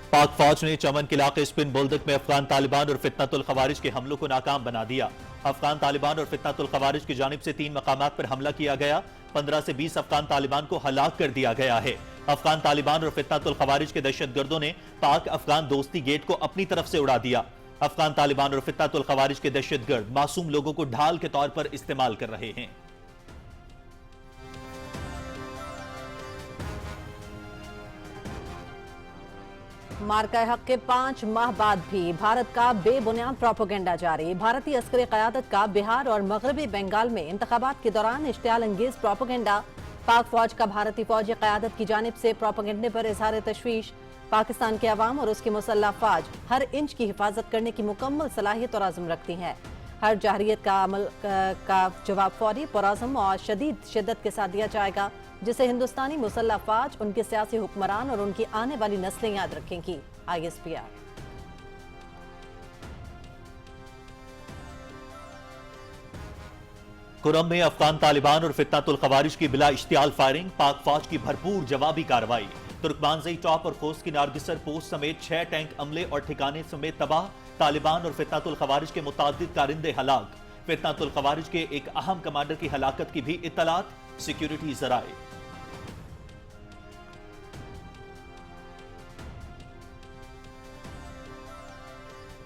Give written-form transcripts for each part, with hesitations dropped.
पाक फौज ने चमन के इलाके स्पिन बोल्दक में अफगान तालिबान और फितनतुल खवारिज के हमलों को नाकाम बना दिया। अफगान तालिबान और फितनतुल खवारिज की जानिब से 3 मकामात पर हमला किया गया। 15 से 20 अफगान तालिबान को हलाक कर दिया गया है। अफगान तालिबान और फितनतुल खवारिज के दहशतगर्दों ने पाक अफगान दोस्ती गेट को अपनी तरफ से उड़ा दिया। अफगान तालिबान और फितनतुल खवारिज के दहशतगर्द मासूम लोगों को ढाल के तौर पर इस्तेमाल कर रहे हैं। मार्का हक के 5 माह बाद भी भारत का बेबुनियाद प्रोपेगेंडा जारी। भारतीय अस्करी क़यादत का बिहार और मगरबी बंगाल में इंतखाबात के दौरान इश्तियाल अंगेज प्रोपेगेंडा। पाक फौज का भारतीय फौजी क़यादत की जानिब से प्रोपेगेंडे पर इजहार तशवीश। पाकिस्तान के अवाम और उसकी मुसल्लह फौज हर इंच की हिफाजत करने की मुकम्मल सलाहियत और आज़म रखती हैं। हर जाहिरियत का अमल का जवाब फौरी, पुरअज़्म और शदीद शिद्दत के साथ दिया जाएगा, जिसे हिंदुस्तानी मुसल्लह फौज, उनके सियासी हुक्मरान और उनकी आने वाली नस्लें याद रखेंगी। ISPR। कुरम में अफगान तालिबान और फितनतुल खवारिज की बिला इश्तियाल फायरिंग। पाक फौज की भरपूर जवाबी कार्रवाई। तुर्कमानजई टॉप और खोस्त की नारगिसर पोस्ट समेत 6 टैंक अमले और ठिकाने समेत तबाह। तालिबान और फितनतुल खवारिज के मुताद्दिद कारिंदे हलाक। फितनतुल खवारिज के एक अहम कमांडर की हलाकत की भी इत्तलात। सिक्योरिटी जराए।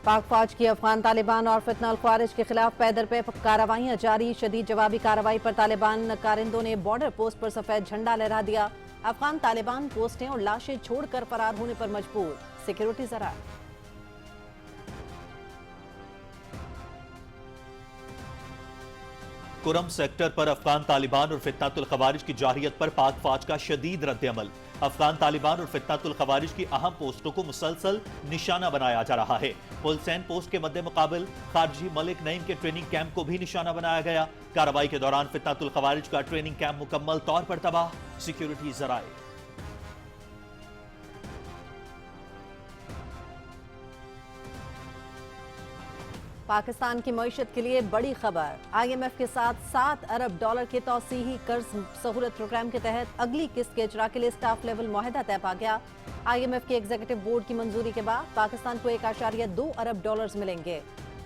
पाक फौज की अफगान तालिबान और फितनतुल खवारिज के खिलाफ पैदर पे कार्रवाइयां जारी। शदीद जवाबी कार्रवाई पर तालिबान कारिंदों ने बॉर्डर पोस्ट पर सफेद झंडा लहरा दिया। अफगान तालिबान पोस्टें और लाशें छोड़कर फरार होने पर मजबूर। सिक्योरिटी जरा। कुरम सेक्टर पर अफगान तालिबान और फितनतुल खवारिज की जारहियत पर पाक फौज का शदीद रद्द-ए-अमल। अफगान तालिबान और फितनतुल खवारिज की अहम पोस्टों को मुसलसल निशाना बनाया जा रहा है। पुलसैन पोस्ट के मद्दे मुकाबिल खारजी मलिक नईम के ट्रेनिंग कैंप को भी निशाना बनाया गया। कार्रवाई के दौरान फितनतुल खवारिज का ट्रेनिंग कैंप मुकम्मल तौर पर तबाह। सिक्योरिटी जराए। पाकिस्तान की मईशत के लिए बड़ी खबर। IMF के साथ $7 अरब के तौसीही कर्ज सहूलत प्रोग्राम के तहत अगली किस्त के इजरा के लिए स्टाफ लेवल मुआहदा तय पा गया। IMF के एग्जीक्यूटिव बोर्ड की मंजूरी के बाद पाकिस्तान को $1.2 अरब मिलेंगे।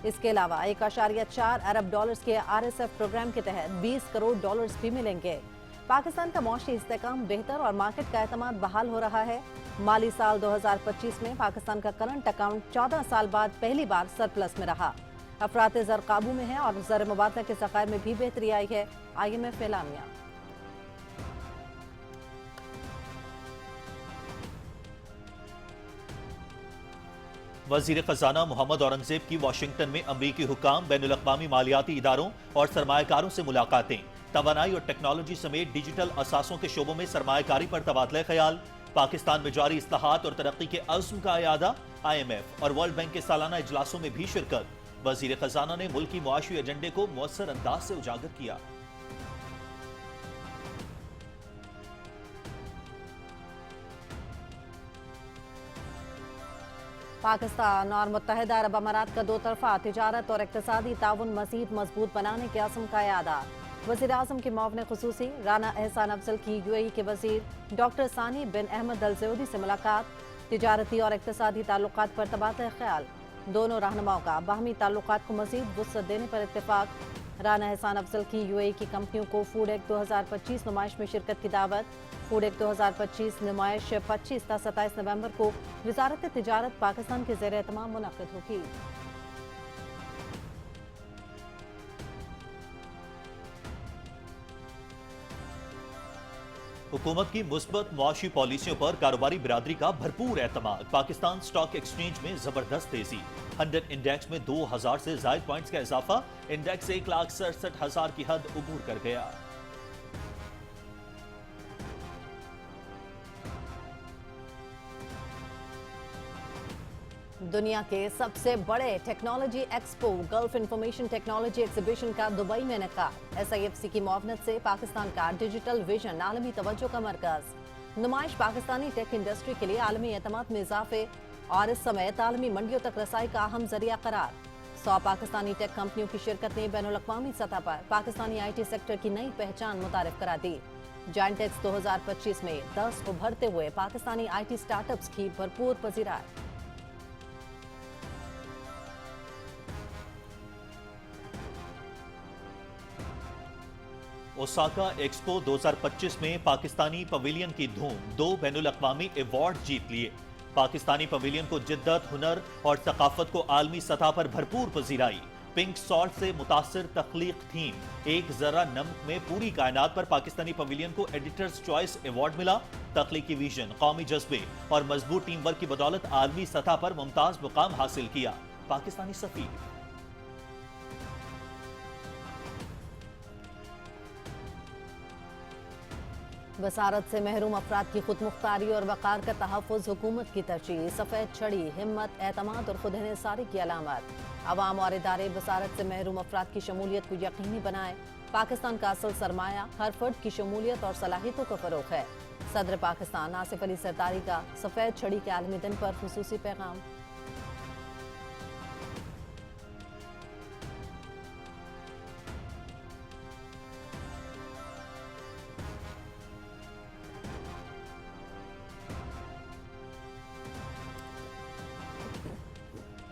इसके अलावा $1.4 अरब के RSF प्रोग्राम के तहत $20 करोड़ भी मिलेंगे। पाकिस्तान का मौशी इस्तेकाम बेहतर और मार्केट का एतमाद बहाल हो रहा है। माली साल 2025 में पाकिस्तान का करंट अकाउंट 14 साल बाद पहली बार सरप्लस में रहा। अफरात ज़र काबू में है और ज़र मुबादला के ज़खायर में भी बेहतरी आई है। IMF एलामिया। वजीर खजाना मोहम्मद औरंगजेब की वाशिंगटन में अमरीकी हुकाम, बैनुल-अक़वामी मालियाती इदारों और सरमायाकारों से मुलाकातें। तवानाई और टेक्नोलॉजी समेत डिजिटल असासों के शोबों में सरमायाकारी पर तबादला ख्याल। पाकिस्तान में जारी इस्लाहात और तरक्की के अज़्म का इयादा। IMF और वर्ल्ड बैंक के सालाना इजलासों में भी शिरकत। वजीर खजाना ने मुल्की मुआशी एजेंडे को मुअस्सर अंदाज से उजागर किया। पाकिस्तान और मुत्तहिदा अरब अमारात का 2 तरफा तिजारत और इक़्तिसादी ताउन मज़ीद मजबूत बनाने के अज़्म का इयादा। वज़ीर आज़म के मुआविन ख़ुसूसी राना एहसान अफजल की UAE के वज़ीर डॉक्टर सानी बिन अहमद अल ज़यूदी से मुलाकात। तिजारती और इक़्तिसादी ताल्लुकात पर तबादला ख्याल। दोनों रहनुमाओं का बाहमी ताल्लुकात को मज़ीद वुसअत देने पर इत्तेफाक। राना एहसान अफजल की UAE की कंपनियों को फूड एक्ट 2025 नुमाइश में शिरकत की दावत। फूड एक्ट 2025 नुमाइश 25 ta 27 नवंबर को वज़ारत तिजारत पाकिस्तान के ज़ेर एहतमाम मुनक़िद होगी। हुकूमत की मुस्बत मुआशी पॉलिसियों पर कारोबारी बिरादरी का भरपूर एतमाद। पाकिस्तान स्टॉक एक्सचेंज में जबरदस्त तेजी। 100 इंडेक्स में 2000 से जायद पॉइंट्स का इजाफा। इंडेक्स 1,67,000 की हद उबूर कर गया। दुनिया के सबसे बड़े technology expo gulf information technology exhibition का दुबई में इनेकाद। SIFC की मुआवनत से पाकिस्तान का डिजिटल विजन आलमी तवज्जो का मरकज। नुमाइश पाकिस्तानी टेक इंडस्ट्री के लिए आलमी एतमाद में इजाफे और इस समय आलमी मंडियों तक रसाई का अहम जरिया करार। 100 पाकिस्तानी टेक कंपनियों की शिरकत ने बैनुल-अक़वामी सतह पर पाकिस्तानी IT सेक्टर की नई पहचान मुतारिफ करा दी। जॉइंटेक्स 2025 में 10 उभरते हुए पाकिस्तानी आईटी स्टार्टअप्स की भरपूर पजीराई। ओसाका एक्सपो 2025 में पाकिस्तानी पवेलियन की धूम, 2 बैनुल अक़वामी अवार्ड जीत लिए। पाकिस्तानी पवेलियन को जिद्दत, हुनर और सकाफत को आलमी सतह पर भरपूर पजीराई। पिंक सॉल्ट से मुतासिर तख्लीक थीम, एक जरा नमक में पूरी कायनात पर पाकिस्तानी पवेलियन को एडिटर्स चॉइस अवार्ड मिला। तख्लीकी विजन, कौमी जज्बे और मजबूत टीम वर्क की बदौलत आलमी सतह पर मुमताज मुकाम हासिल किया। पाकिस्तानी सफीर बसारत से महरूम अफराद की खुदमुख्तारी और वक़ार का तहफ़्फ़ुज़ हुकूमत की तरजीह। सफ़ेद छड़ी, हिम्मत, एतमाद और खुद इन्हिसारी की अलामत। अवाम और इदारे बसारत से महरूम अफराद की शमूलियत को यकीनी बनाएं। पाकिस्तान का असल सरमाया हर फर्द की शमूलियत और सलाहियतों का फ़रोग़ है। सदर पाकिस्तान आसिफ अली सरदारी का सफ़ेद छड़ी के आलमी दिन पर ख़ुसूसी पैगाम।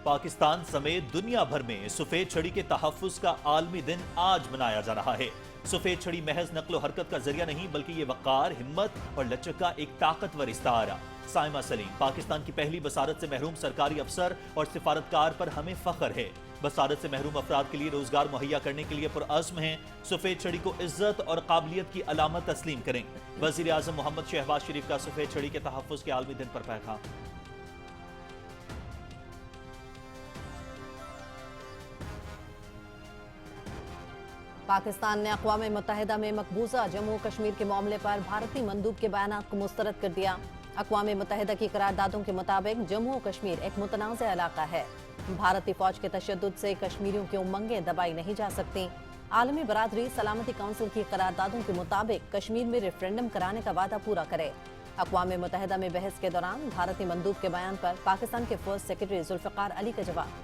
पाकिस्तान समेत दुनिया भर में सफेद छड़ी के तहफ़्फ़ुज़ का आलमी दिन आज मनाया जा रहा है। सफेद छड़ी महज नक्लो हरकत का जरिया नहीं, बल्कि ये वक़ार, हिम्मत और लचक का एक ताकतवर इस्तारा। साइमा सलीम, पाकिस्तान की पहली बसारत से महरूम सरकारी अफसर और सिफारतकार पर हमें फख्र है। बसारत से महरूम अफराद के लिए रोजगार मुहैया करने के लिए पुरअज़्म हैं। सफेद छड़ी को इज्जत और काबिलियत की अलामत तस्लीम करें। वज़ीर आज़म मोहम्मद शहबाज शरीफ का सफेद छड़ी के तहफ़्फ़ुज़ के आलमी दिन पर पैगाम। पाकिस्तान ने अक़वाम मुत्तहिदा में मकबूजा जम्मू कश्मीर के मामले पर भारतीय मंदूब के बयानात को मुस्तरद कर दिया। अक़वाम मुत्तहिदा की करारदादों के मुताबिक जम्मू कश्मीर एक मुतनाज़ इलाका है। भारतीय फौज के तशद्दुद से कश्मीरियों की उमंगें दबाई नहीं जा सकती। आलमी बरादरी सलामती काउंसिल की करारदादों के मुताबिक कश्मीर में रेफरेंडम कराने का वादा पूरा करे। अक़वाम मुत्तहिदा में बहस के दौरान भारतीय मंदूब के बयान पर पाकिस्तान के फर्स्ट सेक्रेटरी जुल्फ़िकार अली का जवाब।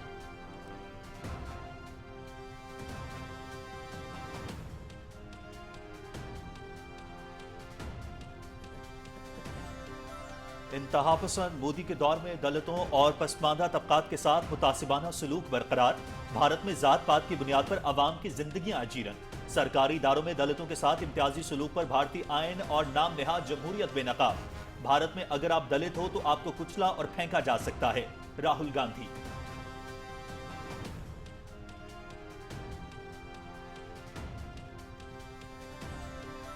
इंतहा पसंद मोदी के दौर में दलितों और पसमानदा तबकात के साथ मुतासिबाना सलूक बरकरार। भारत में जात पात की बुनियाद पर अवाम की जिंदगियां अजीरन। सरकारी इदारों में दलितों के साथ इम्तियाजी सलूक पर भारतीय आइन और नाम नेहाद जमहूरियत बेनकाब। भारत में अगर आप दलित हो तो आपको कुचला और फेंका जा सकता है। राहुल गांधी।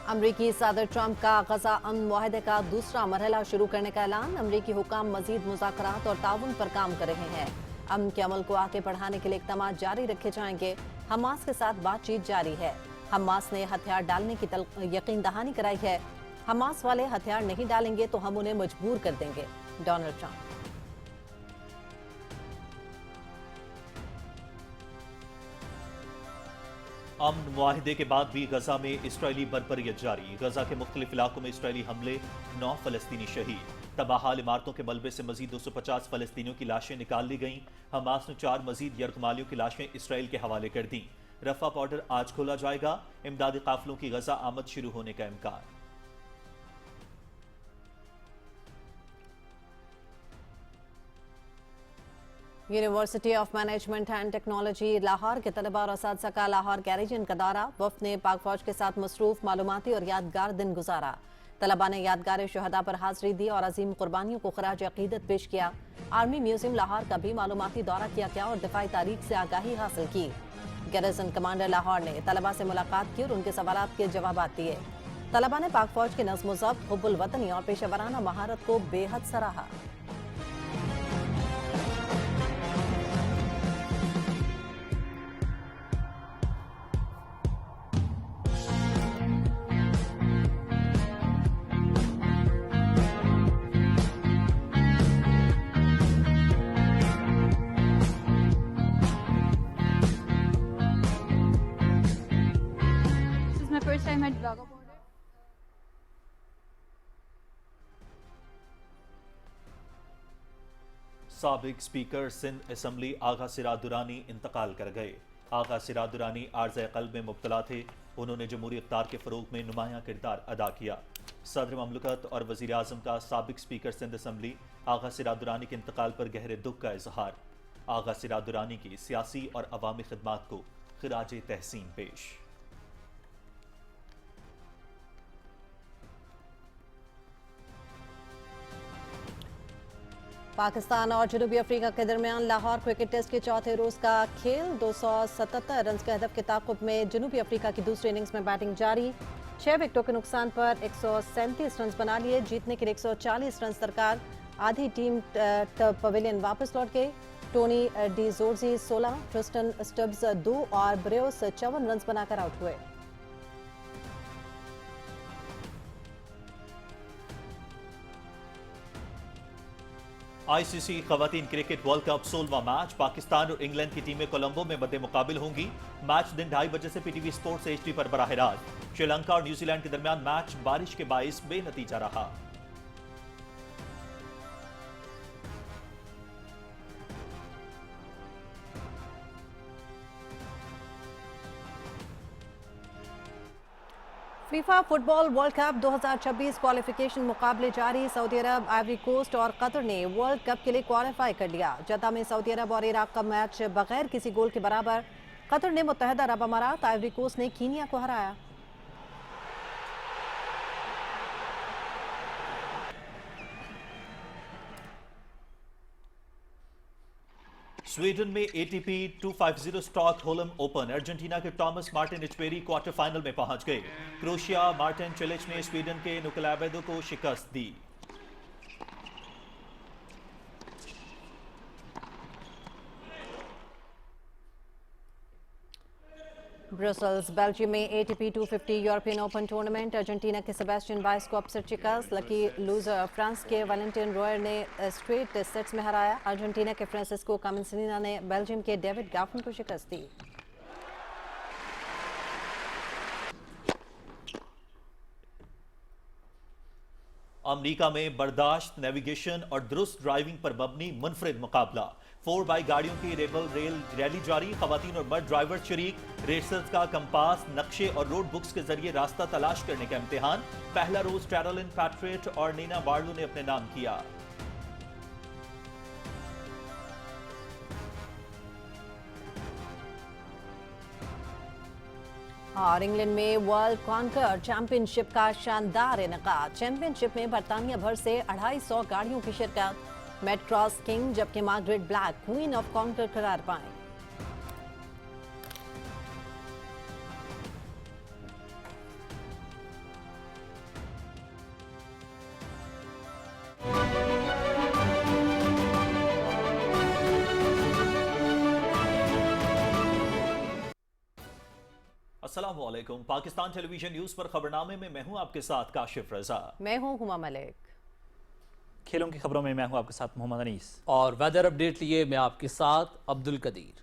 अमरीकी सदर ट्रंप का गजा अमन मुआहदे का दूसरा मरहला शुरू करने का ऐलान। अमरीकी हुकाम मजीद मुज़ाकरात और ताउन पर काम कर रहे हैं। अमन के अमल को आगे बढ़ाने के लिए इक़दाम जारी रखे जाएंगे। हमास के साथ बातचीत जारी है। हमास ने हथियार डालने की यकीन दहानी कराई है। हमास वाले हथियार नहीं डालेंगे तो हम उन्हें मजबूर कर देंगे। Donald Trump. अमन मुआहिदे के बाद भी गजा में इसराइली बर्बरियत जारी। गजा के मुख्तलिफ इलाकों में इसराइली हमले, 9 फलस्तीनी शहीद। तबाहाल इमारतों के मलबे से मजीद 250 फलस्तीनियों की लाशें निकाल ली गईं। हमास ने 4 मजीद यरगमालियों की लाशें इसराइल के हवाले कर दी। रफा बॉर्डर आज खोला जाएगा। इमदादी काफिलों की गजा आमद शुरू होने का इम्कान। University of management and technology Lahore के तलबा और असातिज़ा का लाहौर गैरेजन का दौरा। वफ़द ने पाक फौज के साथ मसरूफ, मालूमाती और यादगार दिन गुजारा। तलबा ने यादगार शहदा पर हाजिरी दी और अजीम कुर्बानियों को खराज अकीदत पेश किया। आर्मी म्यूजियम लाहौर का भी मालूमाती दौरा किया गया और दिफाई तारीख से आगाही हासिल की। गैरेजन कमांडर लाहौर ने तलबा से मुलाकात की और उनके सवालात के जवाब दिए। तलबा ने पाक फौज के नज़्म ज़ब्त, हुब्बुल वतनी और पेशेवराना महारत को बेहद सराहा। First time at Wagah border. साबिक स्पीकर सिंध असम्बली आगा सिराज दुरानी इंतकाल कर गए। आगा सिराज दुरानी आर्ज़े क़ल्ब में मुब्तला थे। उन्होंने जमहूरी इक़्तिदार के फ़रोग़ में नुमायां किरदार अदा किया। सदर ममलकत और वज़ीर आज़म का साबिक़ स्पीकर सिंध असम्बली आगा सिराज दुरानी के इंतकाल पर गहरे दुख का इजहार। आगा सिराज दुरानी की सियासी और अवामी खिदमात को खिराज तहसीन पेश। पाकिस्तान और जनूबी अफ्रीका के दरमियान लाहौर क्रिकेट टेस्ट के चौथे रोज का खेल 277 रन के हदफ के ताक़ुब में जनूबी अफ्रीका की दूसरी इनिंग्स में बैटिंग जारी। 6 विकेटों के नुकसान पर 137 रन बना लिए। जीतने के लिए 140 रन दरकार। आधी टीम पवेलियन वापस लौट गई। Tony de Zorzi 16, Tristan Stubbs 2 और ब्रेयोस 54 रन बनाकर आउट हुए। आईसीसी खवातीन क्रिकेट वर्ल्ड कप 16वां मैच पाकिस्तान और इंग्लैंड की टीमें कोलंबो में मद्दे मुकाबिल होंगी। मैच दिन 2:30 बजे से पीटीवी स्पोर्ट्स HD पर बराह रास्त। श्रीलंका और न्यूजीलैंड के दरमियान मैच बारिश के बाइस बेनतीजा रहा। FIFA football world cup 2026 qualification मुकाबले जारी। सऊदी अरब, आइवरी कोस्ट और कतर ने वर्ल्ड कप के लिए क्वालिफाई कर लिया। जद्दा में सऊदी अरब और इराक का मैच बगैर किसी गोल के बराबर। कतर ने मुत्तहदा अरब अमारात, आइवरी कोस्ट ने कीनिया को हराया। स्वीडन में ATP 250 स्टॉकहोल्म ओपन अर्जेंटीना के टॉमस मार्टिन इचपेरी क्वार्टर फाइनल में पहुंच गए। क्रोएशिया मार्टिन चिलिच ने स्वीडन के नुकलाबेदो को शिकस्त दी। ब्रसल्स बेल्जियम में ATP 250 European open tournament. Argentina के सेबेस्टियन बाइस को अपसेट शिकस्त। लकी लूजर फ्रांस के वैलेंटिन रॉयर ने स्ट्रेट सेट्स में हराया। अर्जेंटीना के फ्रांसिस्को कामिंसिना ने बेल्जियम के डेविड गाफन को शिकस्त दी। अमरीका में बर्दाश्त, नेविगेशन और दुरुस्त ड्राइविंग पर मबनी मुनफरिद मुकाबला। 4x गाड़ियों की रेबल रैली जारी। खवातीन और मर्द ड्राइवर शरीक। रेसर्स का कंपास, नक्शे और रोड बुक्स के जरिए रास्ता तलाश करने का इम्तिहान। पहला रोज कैरोलिन पैट्रियट और नीना बार्लो ने अपने नाम किया। और इंग्लैंड में वर्ल्ड कॉन्कर चैंपियनशिप का शानदार इनेकाद। चैंपियनशिप में बरतानिया भर से 250 गाड़ियों की शिरकत। मैट क्रॉस किंग जबकि Margaret black queen of conquer करार पाए। अस्सलाम वालेकुम। पाकिस्तान टेलीविजन न्यूज पर खबरनामे में मैं हूं आपके साथ काशिफ रजा। मैं हूं हुमा मलिक। खेलों की खबरों में मैं हूं आपके साथ मोहम्मद अनीस। और वेदर अपडेट लिए मैं आपके साथ अब्दुल कदीर।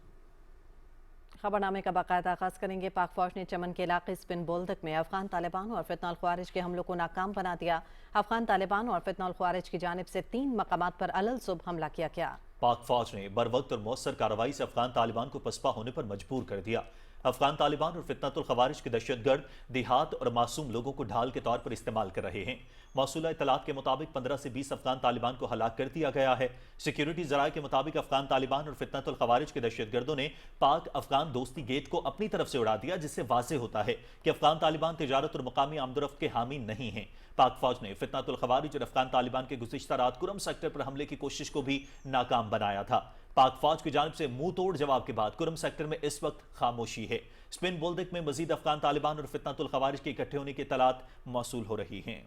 खबरनामे का बाकायदा आगाज करेंगे। पाक फौज ने चमन के इलाके स्पिन बोल्दक में अफगान तालिबान और फितनाल ख्वारिज के हमलों को नाकाम बना दिया। अफगान तालिबान और फितनाल ख्वारिज की जानिब से 3 मकामात पर अलल सुबह हमला किया गया। पाक फौज ने बरवक्त और मौसर कार्रवाई से अफगान तालिबान को पसपा होने पर मजबूर कर दिया। अफगान तालिबान और फितनतुल खवारिज के दहशतगर्द देहात और मासूम लोगों को ढाल के तौर पर इस्तेमाल कर रहे हैं। मौसूला इतलात के मुताबिक 15 से 20 अफगान तालिबान को हलाक कर दिया गया है। सिक्योरिटी जराये के मुताबिक अफगान तालिबान और फितनतुल खवारिज के दहशतगर्दों ने पाक अफगान दोस्ती गेट को अपनी तरफ से उड़ा दिया, जिससे वाज़ेह होता है कि अफगान तालिबान तिजारत और मुकामी आमदोरफ्त के हामी नहीं हैं। पाक फौज ने फितनतुल खवारिज और अफगान तालिबान के गुज़िश्ता रात कुरम सेक्टर पर हमले की कोशिश को भी नाकाम बनाया था। पाक फौज की जानिब से मुंह तोड़ जवाब के बाद कुरम सेक्टर में इस वक्त खामोशी है। स्पिन बोल्दक में मजीद अफगान तालिबान और फितनतुल खवारिज के इकट्ठे होने की इत्तलात मौसूल हो रही हैं।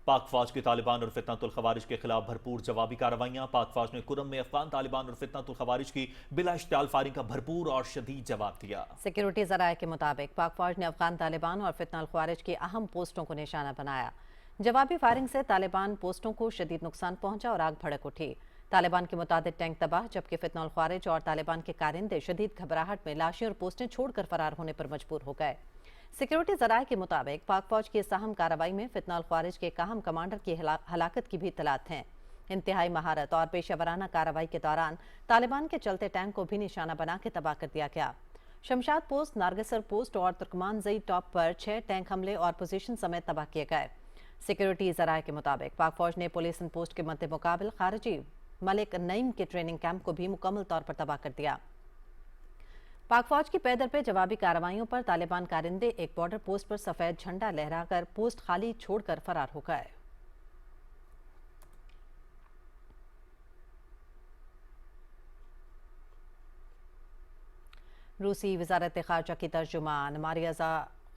पाक फौज की तालिबान और फितनतुल खवारिज के खिलाफ भरपूर जवाबी कार्रवाइयां। पाक फौज ने कुरम में अफगान तालिबान और फितनतुल खवारिज की बिला इश्तियाल फायरिंग का भरपूर और शदीद जवाब दिया। सिक्योरिटी जराये के मुताबिक पाक फौज ने अफगान तालिबान और फितनतुल खवारिज की अहम पोस्टों को निशाना बनाया। जवाबी फायरिंग से तालिबान पोस्टों को शदीद नुकसान पहुंचा और आग भड़क उठी। तालिबान के मुताबिक टैंक तबाह, जबकि फितनतुल खवारिज और तालिबान के कारिंदे शदीद घबराहट में लाशें और पोस्टें छोड़कर फरार होने पर मजबूर हो गए। सिक्योरिटी जराये के मुताबिक पाक फौज की इस अहम कार्रवाई में फितनतुल खवारिज के एक अहम कमांडर की हलाकत की भी इत्तलात हैं। इंतहाई महारत और पेशेवराना कार्रवाई के दौरान तालिबान के चलते टैंक को भी निशाना बना के तबाह कर दिया गया। शमशाद पोस्ट, नारगसर पोस्ट और तुर्कमान जई टॉप पर 6 टैंक हमले और पोजीशन समेत तबाह किए गए। सिक्योरिटी जराये के मुताबिक पाक फौज ने पुलिस पोस्ट के मद्दे मुकाबिल खारजी मलिक नईम के ट्रेनिंग कैंप को भी मुकम्मल तौर पर तबाह कर दिया। पाक फौज की पैदल पे जवाबी कार्रवाइयों पर तालिबान कारिंदे एक बॉर्डर पोस्ट पर सफेद झंडा लहराकर पोस्ट खाली छोड़कर फरार हो गए। रूसी वजारत खारजा की तर्जुमान मारियाजा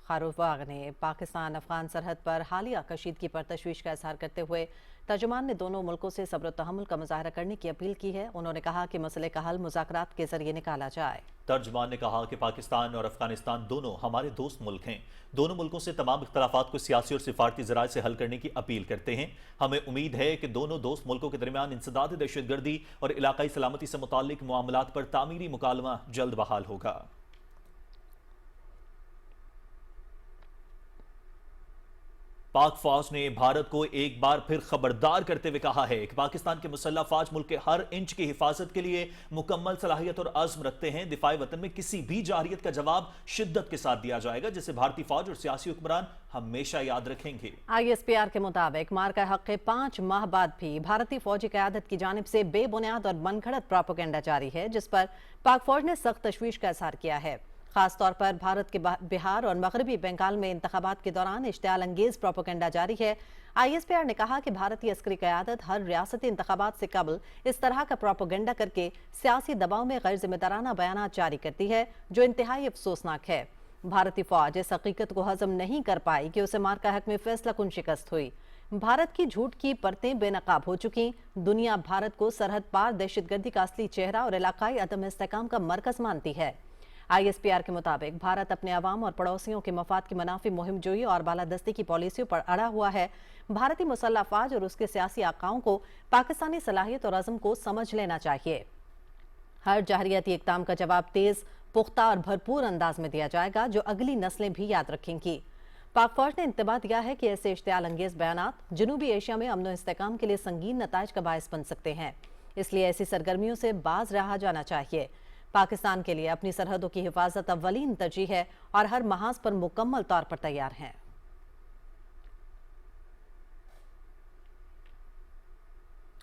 खारोवाग ने पाकिस्तान अफगान सरहद पर हालिया कशीदगी पर तशवीश का इजहार करते हुए तर्जुमान ने दोनों मुल्कों से सब्र तहम्मुल का मुजाहरा करने की अपील की है। उन्होंने कहा कि मसले का हल मुज़ाकरात के जरिए निकाला जाए। तर्जुमान ने कहा कि पाकिस्तान और अफगानिस्तान दोनों हमारे दोस्त मुल्क हैं। दोनों मुल्कों से तमाम इख्तलाफात को सियासी और सिफारती ज़राए से हल करने की अपील करते हैं। हमें उम्मीद है कि दोनों दोस्त मुल्कों के दरमियान इंसदाद दहशतगर्दी और इलाकाई सलामती से मुताल्लिक मामलात पर तामीरी मुकालमा जल्द बहाल होगा। पाक फौज ने भारत को एक बार फिर खबरदार करते हुए कहा है कि पाकिस्तान के मुसल्लह फौज मुल्क के हर इंच की हिफाजत के लिए मुकम्मल सलाहियत और अज़्म रखते हैं। दिफाई वतन में किसी भी जारियत का जवाब शिद्दत के साथ दिया जाएगा, जिसे भारतीय फौज और सियासी हुक्मरान हमेशा याद रखेंगे। ISPR के मुताबिक मार्का हक के 5 माह बाद भी भारतीय फौजी क़यादत की जानिब से बेबुनियाद और मनगढ़ंत प्रोपेगेंडा जारी है, जिस पर पाक फौज ने सख्त तशवीश का इजहार किया है। खासतौर पर भारत के बिहार और मगरबी बंगाल में इंतखाबात के दौरान इश्तियाल अंगेज प्रोपेगेंडा जारी है। ISPR ने कहा कि भारतीय अस्करी क़यादत हर रियासती इंतखाबात से कबल इस तरह का प्रोपेगेंडा करके सियासी दबाव में गैर जिम्मेदाराना बयानात जारी करती है, जो इंतहाई अफसोसनाक है। भारतीय फौज इस हकीकत को हजम नहीं कर पाई कि उसे मार्का हक में फैसला कुन शिकस्त हुई। भारत की झूठ की परतें बेनकाब हो चुकी। दुनिया भारत को सरहद पार दहशतगर्दी का असली चेहरा और इलाकाई अदम इस्तेहकाम का मरकज मानती है। ISPR के मुताबिक भारत अपने अवाम और पड़ोसियों के मफाद की मुनाफी मुहिम जोई और बालादस्ती की पॉलिसियों पर अड़ा हुआ है। भारतीय मुसल्लह फौज और उसके सियासी आकाओं को पाकिस्तानी सलाहियत और अज़म को समझ लेना चाहिए। हर जहरियाती इक़दाम का जवाब तेज, पुख्ता और भरपूर अंदाज में दिया जाएगा, जो अगली नस्लें भी याद रखेंगी। पाक फौज ने इंतबाह दिया है कि ऐसे इश्तियाल अंगेज बयानात जनूबी एशिया में अमन और इस्तेहकाम के लिए संगीन नताइज का बायस बन सकते हैं, इसलिए ऐसी सरगर्मियों से बाज रहा जाना चाहिए। पाकिस्तान के लिए अपनी सरहदों की हिफाजत अव्वलीन तरजीह है और हर महाज पर मुकम्मल तौर पर तैयार हैं।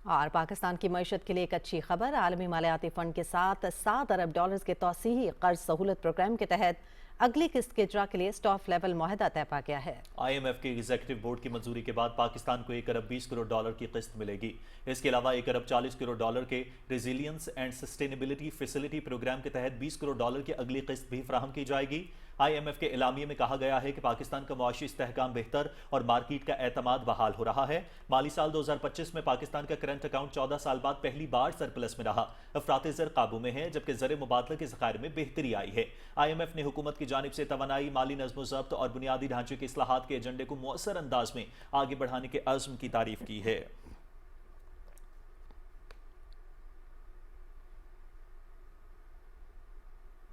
और पाकिस्तान की मईशत के लिए एक अच्छी खबर, आलमी मालियाती फंड के साथ $7 अरब के तौसीही कर्ज सहूलत प्रोग्राम के तहत अगली किस्त के इजरा के लिए स्टॉफ लेवल मुआहदा तय पा गया है। IMF के एग्जीक्यूटिव बोर्ड की मंजूरी के बाद पाकिस्तान को $1 अरब 20 करोड़ की किस्त मिलेगी। इसके अलावा $1 अरब 40 करोड़ के resilience and sustainability facility programme के तहत $20 करोड़ की अगली किस्त भी फराहम की जाएगी। IMF के एलामिये में कहा गया है कि पाकिस्तान का मुआशी इस्तेहकाम बेहतर और मार्केट का एतमाद बहाल हो रहा है। माली साल 2025 में पाकिस्तान का करंट अकाउंट 14 साल बाद पहली बार सरप्लस में रहा। अफरात ज़र काबू में है, जबकि ज़र मुबादला के ज़खायर में बेहतरी आई है। IMF ने हुकूमत की जानिब से तवानाई, माली नज़्म-ओ-ज़ब्त और बुनियादी ढांचे के इस्लाहात के एजेंडे को मुअस्सर अंदाज में आगे बढ़ाने के अज़्म की तारीफ की है।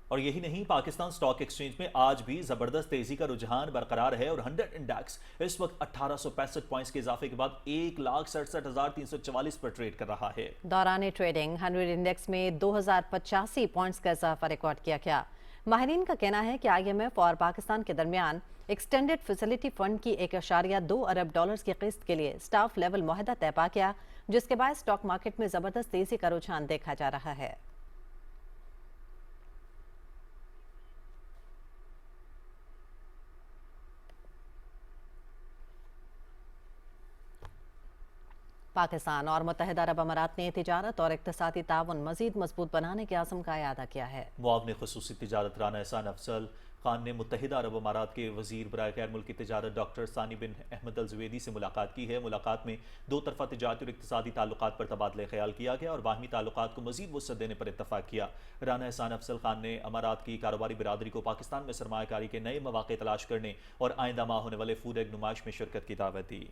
और यही नहीं, पाकिस्तान स्टॉक एक्सचेंज में आज भी जबरदस्त तेजी का रुझान बरकरार है और 100 इंडेक्स इस वक्त 1865 पॉइंट्स के इजाफे के बाद 1,67,344 पर ट्रेड कर रहा है। दौरान ट्रेडिंग 100 इंडेक्स में 2085 पॉइंट्स का इजाफा रिकॉर्ड किया गया। माहिरीन का कहना है कि IMF और पाकिस्तान के दरमियान एक्सटेंडेड फैसिलिटी फंड की $1.2 अरब की किस्त के लिए स्टाफ लेवल मुआहदा तय पा गया, जिसके बाद स्टॉक मार्केट में जबरदस्त तेजी का रुझान देखा जा रहा है। पाकिस्तान और मुत्तहिदा अरब अमारात ने तिजारत और इक़्तिसादी ताउन मज़ीद मजबूत बनाने के आज़म का इआदा किया है। मुआविन ख़ुसूसी तिजारत राना एहसान अफजल खान ने मुत्तहिदा अरब अमारात के वज़ीर बराए गैर मुल्की तिजारत डॉक्टर सानी बिन अहमद अल ज़ुवैदी से मुलाकात की है। मुलाकात में दो तरफ़ा तिजारती और इक़्तिसादी ताल्लुकात पर तबादला ख्याल किया गया और बाहमी ताल्लुकात को मज़ीद वुसअत देने पर इत्तफ़ाक़ किया। राना एहसान अफजल खान ने अमारात की कारोबारी बिरादरी को पाकिस्तान में सरमायाकारी के नए मौक़े तलाश करने और आइंदा माह होने वाले फूड एग नुमाइश में शिरकत की दावत दी।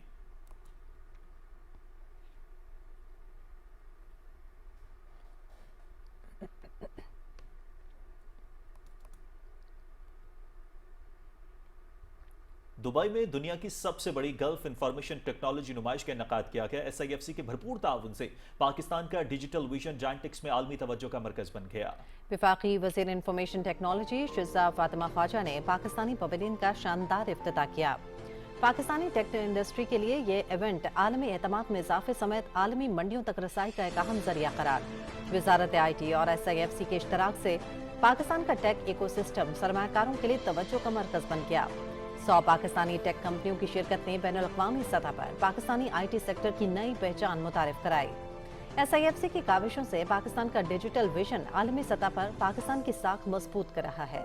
दुबई में दुनिया की सबसे बड़ी गल्फ इंफॉर्मेशन टेक्नोलॉजी नुमाइश का इनेकाद किया गया। SIFC के भरपूर ताउन से पाकिस्तान का डिजिटल विजन जायंटिक्स में आलमी तवज्जो का मरकज बन गया। वफाकी वज़ीर इंफॉर्मेशन टेक्नोलॉजी शिज़ा फातिमा ख्वाजा ने पाकिस्तानी पवेलियन का शानदार इफ्तिताह किया। पाकिस्तानी टेक इंडस्ट्री के लिए ये इवेंट आलमी एतमाद में इजाफे समेत आलमी मंडियों तक रसाई का एक अहम जरिया करार। वजारत IT और SIFC के इश्तराक से पाकिस्तान का टेक इकोसिस्टम सरमाकारों के लिए तवज्जो का मरकज बन गया। 100 पाकिस्तानी टेक कंपनियों की शिरकत ने बैनुल-अक़वामी सतह पर पाकिस्तानी IT सेक्टर की नई पहचान मुतारिफ कराई। SIFC की काविशों से पाकिस्तान का डिजिटल विजन आलमी सतह पर पाकिस्तान की साख मजबूत कर रहा है।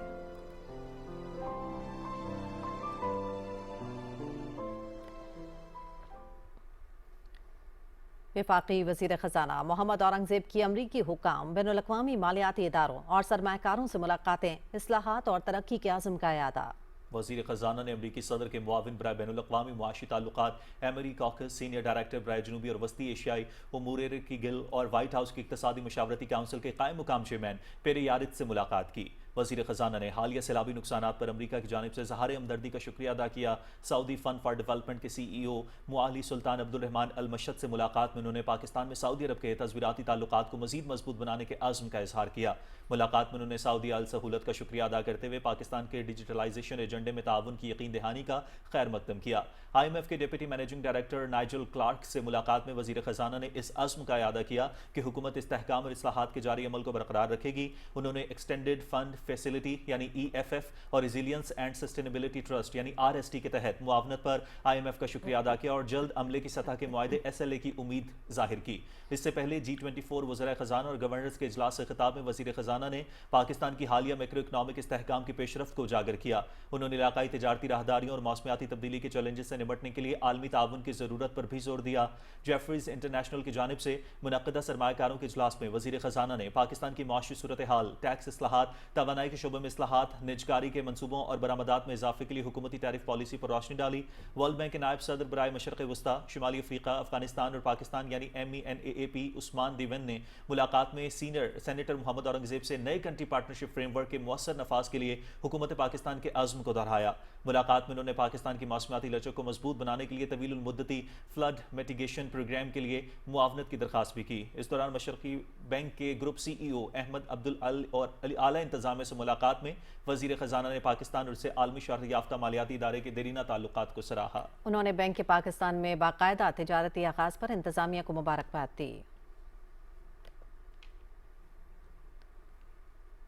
वफाकी वज़ीर ख़जाना मोहम्मद औरंगज़ेब की अमरीकी हुक्काम बैनुल-अक़वामी मालियाती इदारों और सरमाकारों से मुलाकातें, इस्लाहात और तरक्की के आज़म का यादा। वज़ीर ख़जाना ने अमरीकी सदर के मुआविन बराए बैनुल-अक़वामी मुआशी ताल्लुकात एमरी कॉकस, सीनियर डायरेक्टर बराए जनूबी और वस्ती एशियाई उमूर की गिल और व्हाइट हाउस की इक़्तिसादी मशावरती काउंसिल के कायम मुकाम चेयरमैन पेरे यारिद से मुलाकात की। वज़ीर ख़जाना ने हालिया सैलाबी नुकसानात पर अमरीका की जानिब से ज़हार हमदर्दी का शुक्रिया अदा किया। सऊदी फ़ंड फॉर डेवलपमेंट के CEO मुआली सुल्तान अब्दुल रहमान अल मशद से मुलाकात में उन्होंने पाकिस्तान में सऊदी अरब के तज़वीराती ताल्लुकात को मज़ीद मजबूत बनाने के आज़म का इजहार किया। मुलाकात में उन्होंने सऊदी अल सहूलत का शुक्रिया अदा करते हुए पाकिस्तान के डिजिटलाइजेशन एजेंडे में ताउन की यकीन दहानी का खैर मकदम किया। IMF के deputy managing director Nigel Clarke से मुलाकात में वज़ीर ख़जाना ने इस अज़्म का इयादा किया कि हुकूमत इस्तेहकाम और इस्लाहात के जारी अमल को बरकरार रखेगी। उन्होंने एक्सटेंडेड फंड फैसिलिटी यानी EFF और रिजिलियंस एंड सस्टेनेबिलिटी ट्रस्ट यानी RST के तहत मुआवनत पर IMF का शुक्रिया अदा किया और जल्द अमले की सतह के मुआहदे SLA की उम्मीद जाहिर की। इससे पहले G24 वज़राए ख़जाना और गवर्नर्स के इजलास से खिताब में वज़ीर ख़जाना ने पाकिस्तान की हालिया मैक्रो इकनॉमिक इस्तेहकाम की पेशरफ्त को उजागर किया। उन्होंने इलाकाई तिजारती राहदारियों और मौसमियाती तब्दीली के चैलेंजेस से निपटने के लिए आलमी ताउन की ज़रूरत पर भी जोर दिया। जेफरीज इंटरनेशनल की जानिब से मुनक़दा सरमायाकारों के इजलास में वज़ीर ख़जाना ने पाकिस्तान की माशी सूरत हाल, टैक्स इस्लाहात, तवानाई के शोबे में इस्लाहात, निजकारी के मनसूबों और बरामदात में इजाफे के लिए हुकूमती टैरिफ पॉलिसी पर रोशनी डाली। वर्ल्ड बैंक के नायब सदर बराए मशरक़ वस्ता, शुमाली अफ्रीका, अफगानिस्तान और पाकिस्तान यानी MENAAP उस्मान दीवन ने मुलाकात में सीनियर सेनेटर मोहम्मद औरंगज़ेब से नए कंट्री पार्टनरशिप फ्रेमवर्क के मौसर नफाज के लिए हुकूमत पाकिस्तान के आज़म को दोहराया। मुलाकात में उन्होंने पाकिस्तान की मौसमियाती लचक को मजबूत बनाने के लिए तवील मुद्दती फ्लड मिटिगेशन प्रोग्राम के लिए मुआवनत की दरख्वास्त भी की। इस दौरान मशरक़ी बैंक के ग्रुप CEO अहमद अब्दुल अल और आला इंतजामिया से मुलाकात में वज़ीर ख़जाना ने पाकिस्तान और उससे आलमी शहरत याफ्ता मालियाती इदारे के देरीना ताल्लुकात को सराहा। उन्होंने बैंक के पाकिस्तान में बाकायदा तिजारती आगाज पर इंतजामिया को मुबारकबाद दी।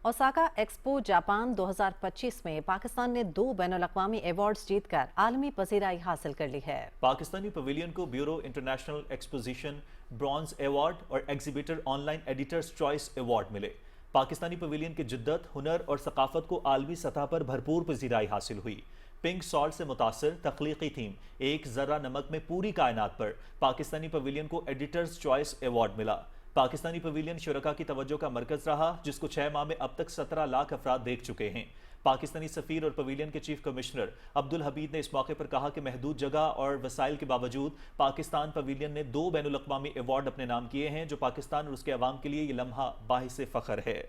ओसाका एक्सपो जापान 2025 में पाकिस्तान ने 2 बैनुल-अक़वामी अवार्ड्स जीतकर आलमी पसीराई हासिल कर ली है। पाकिस्तानी पवेलियन को Bureau International Exposition bronze award और Exhibitor Online editors choice award मिले। पाकिस्तानी पवेलियन की जिद्दत, हुनर और सकाफत को आलमी सतह पर भरपूर पसीराई हासिल हुई। पिंक सॉल्ट से मुतासर तख्लीकी थीम एक ज़र्रा नमक में पूरी कायनात पर पाकिस्तानी पवेलियन को एडिटर्स चॉइस अवार्ड मिला। पाकिस्तानी पवेलियन शुरका की तवज्जो का मरकज रहा, जिसको 6 माह में अब तक 17 लाख अफराद देख चुके हैं। पाकिस्तानी सफ़ीर और पवेलियन के चीफ कमिश्नर अब्दुल हबीब ने इस मौके पर कहा कि महदूद जगह और वसाइल के बावजूद पाकिस्तान पवेलियन ने 2 बैनुल-अक़वामी अवार्ड अपने नाम किए हैं, जो पाकिस्तान और उसके अवाम के लिए ये लम्हा बाहिस फ़ख्र है।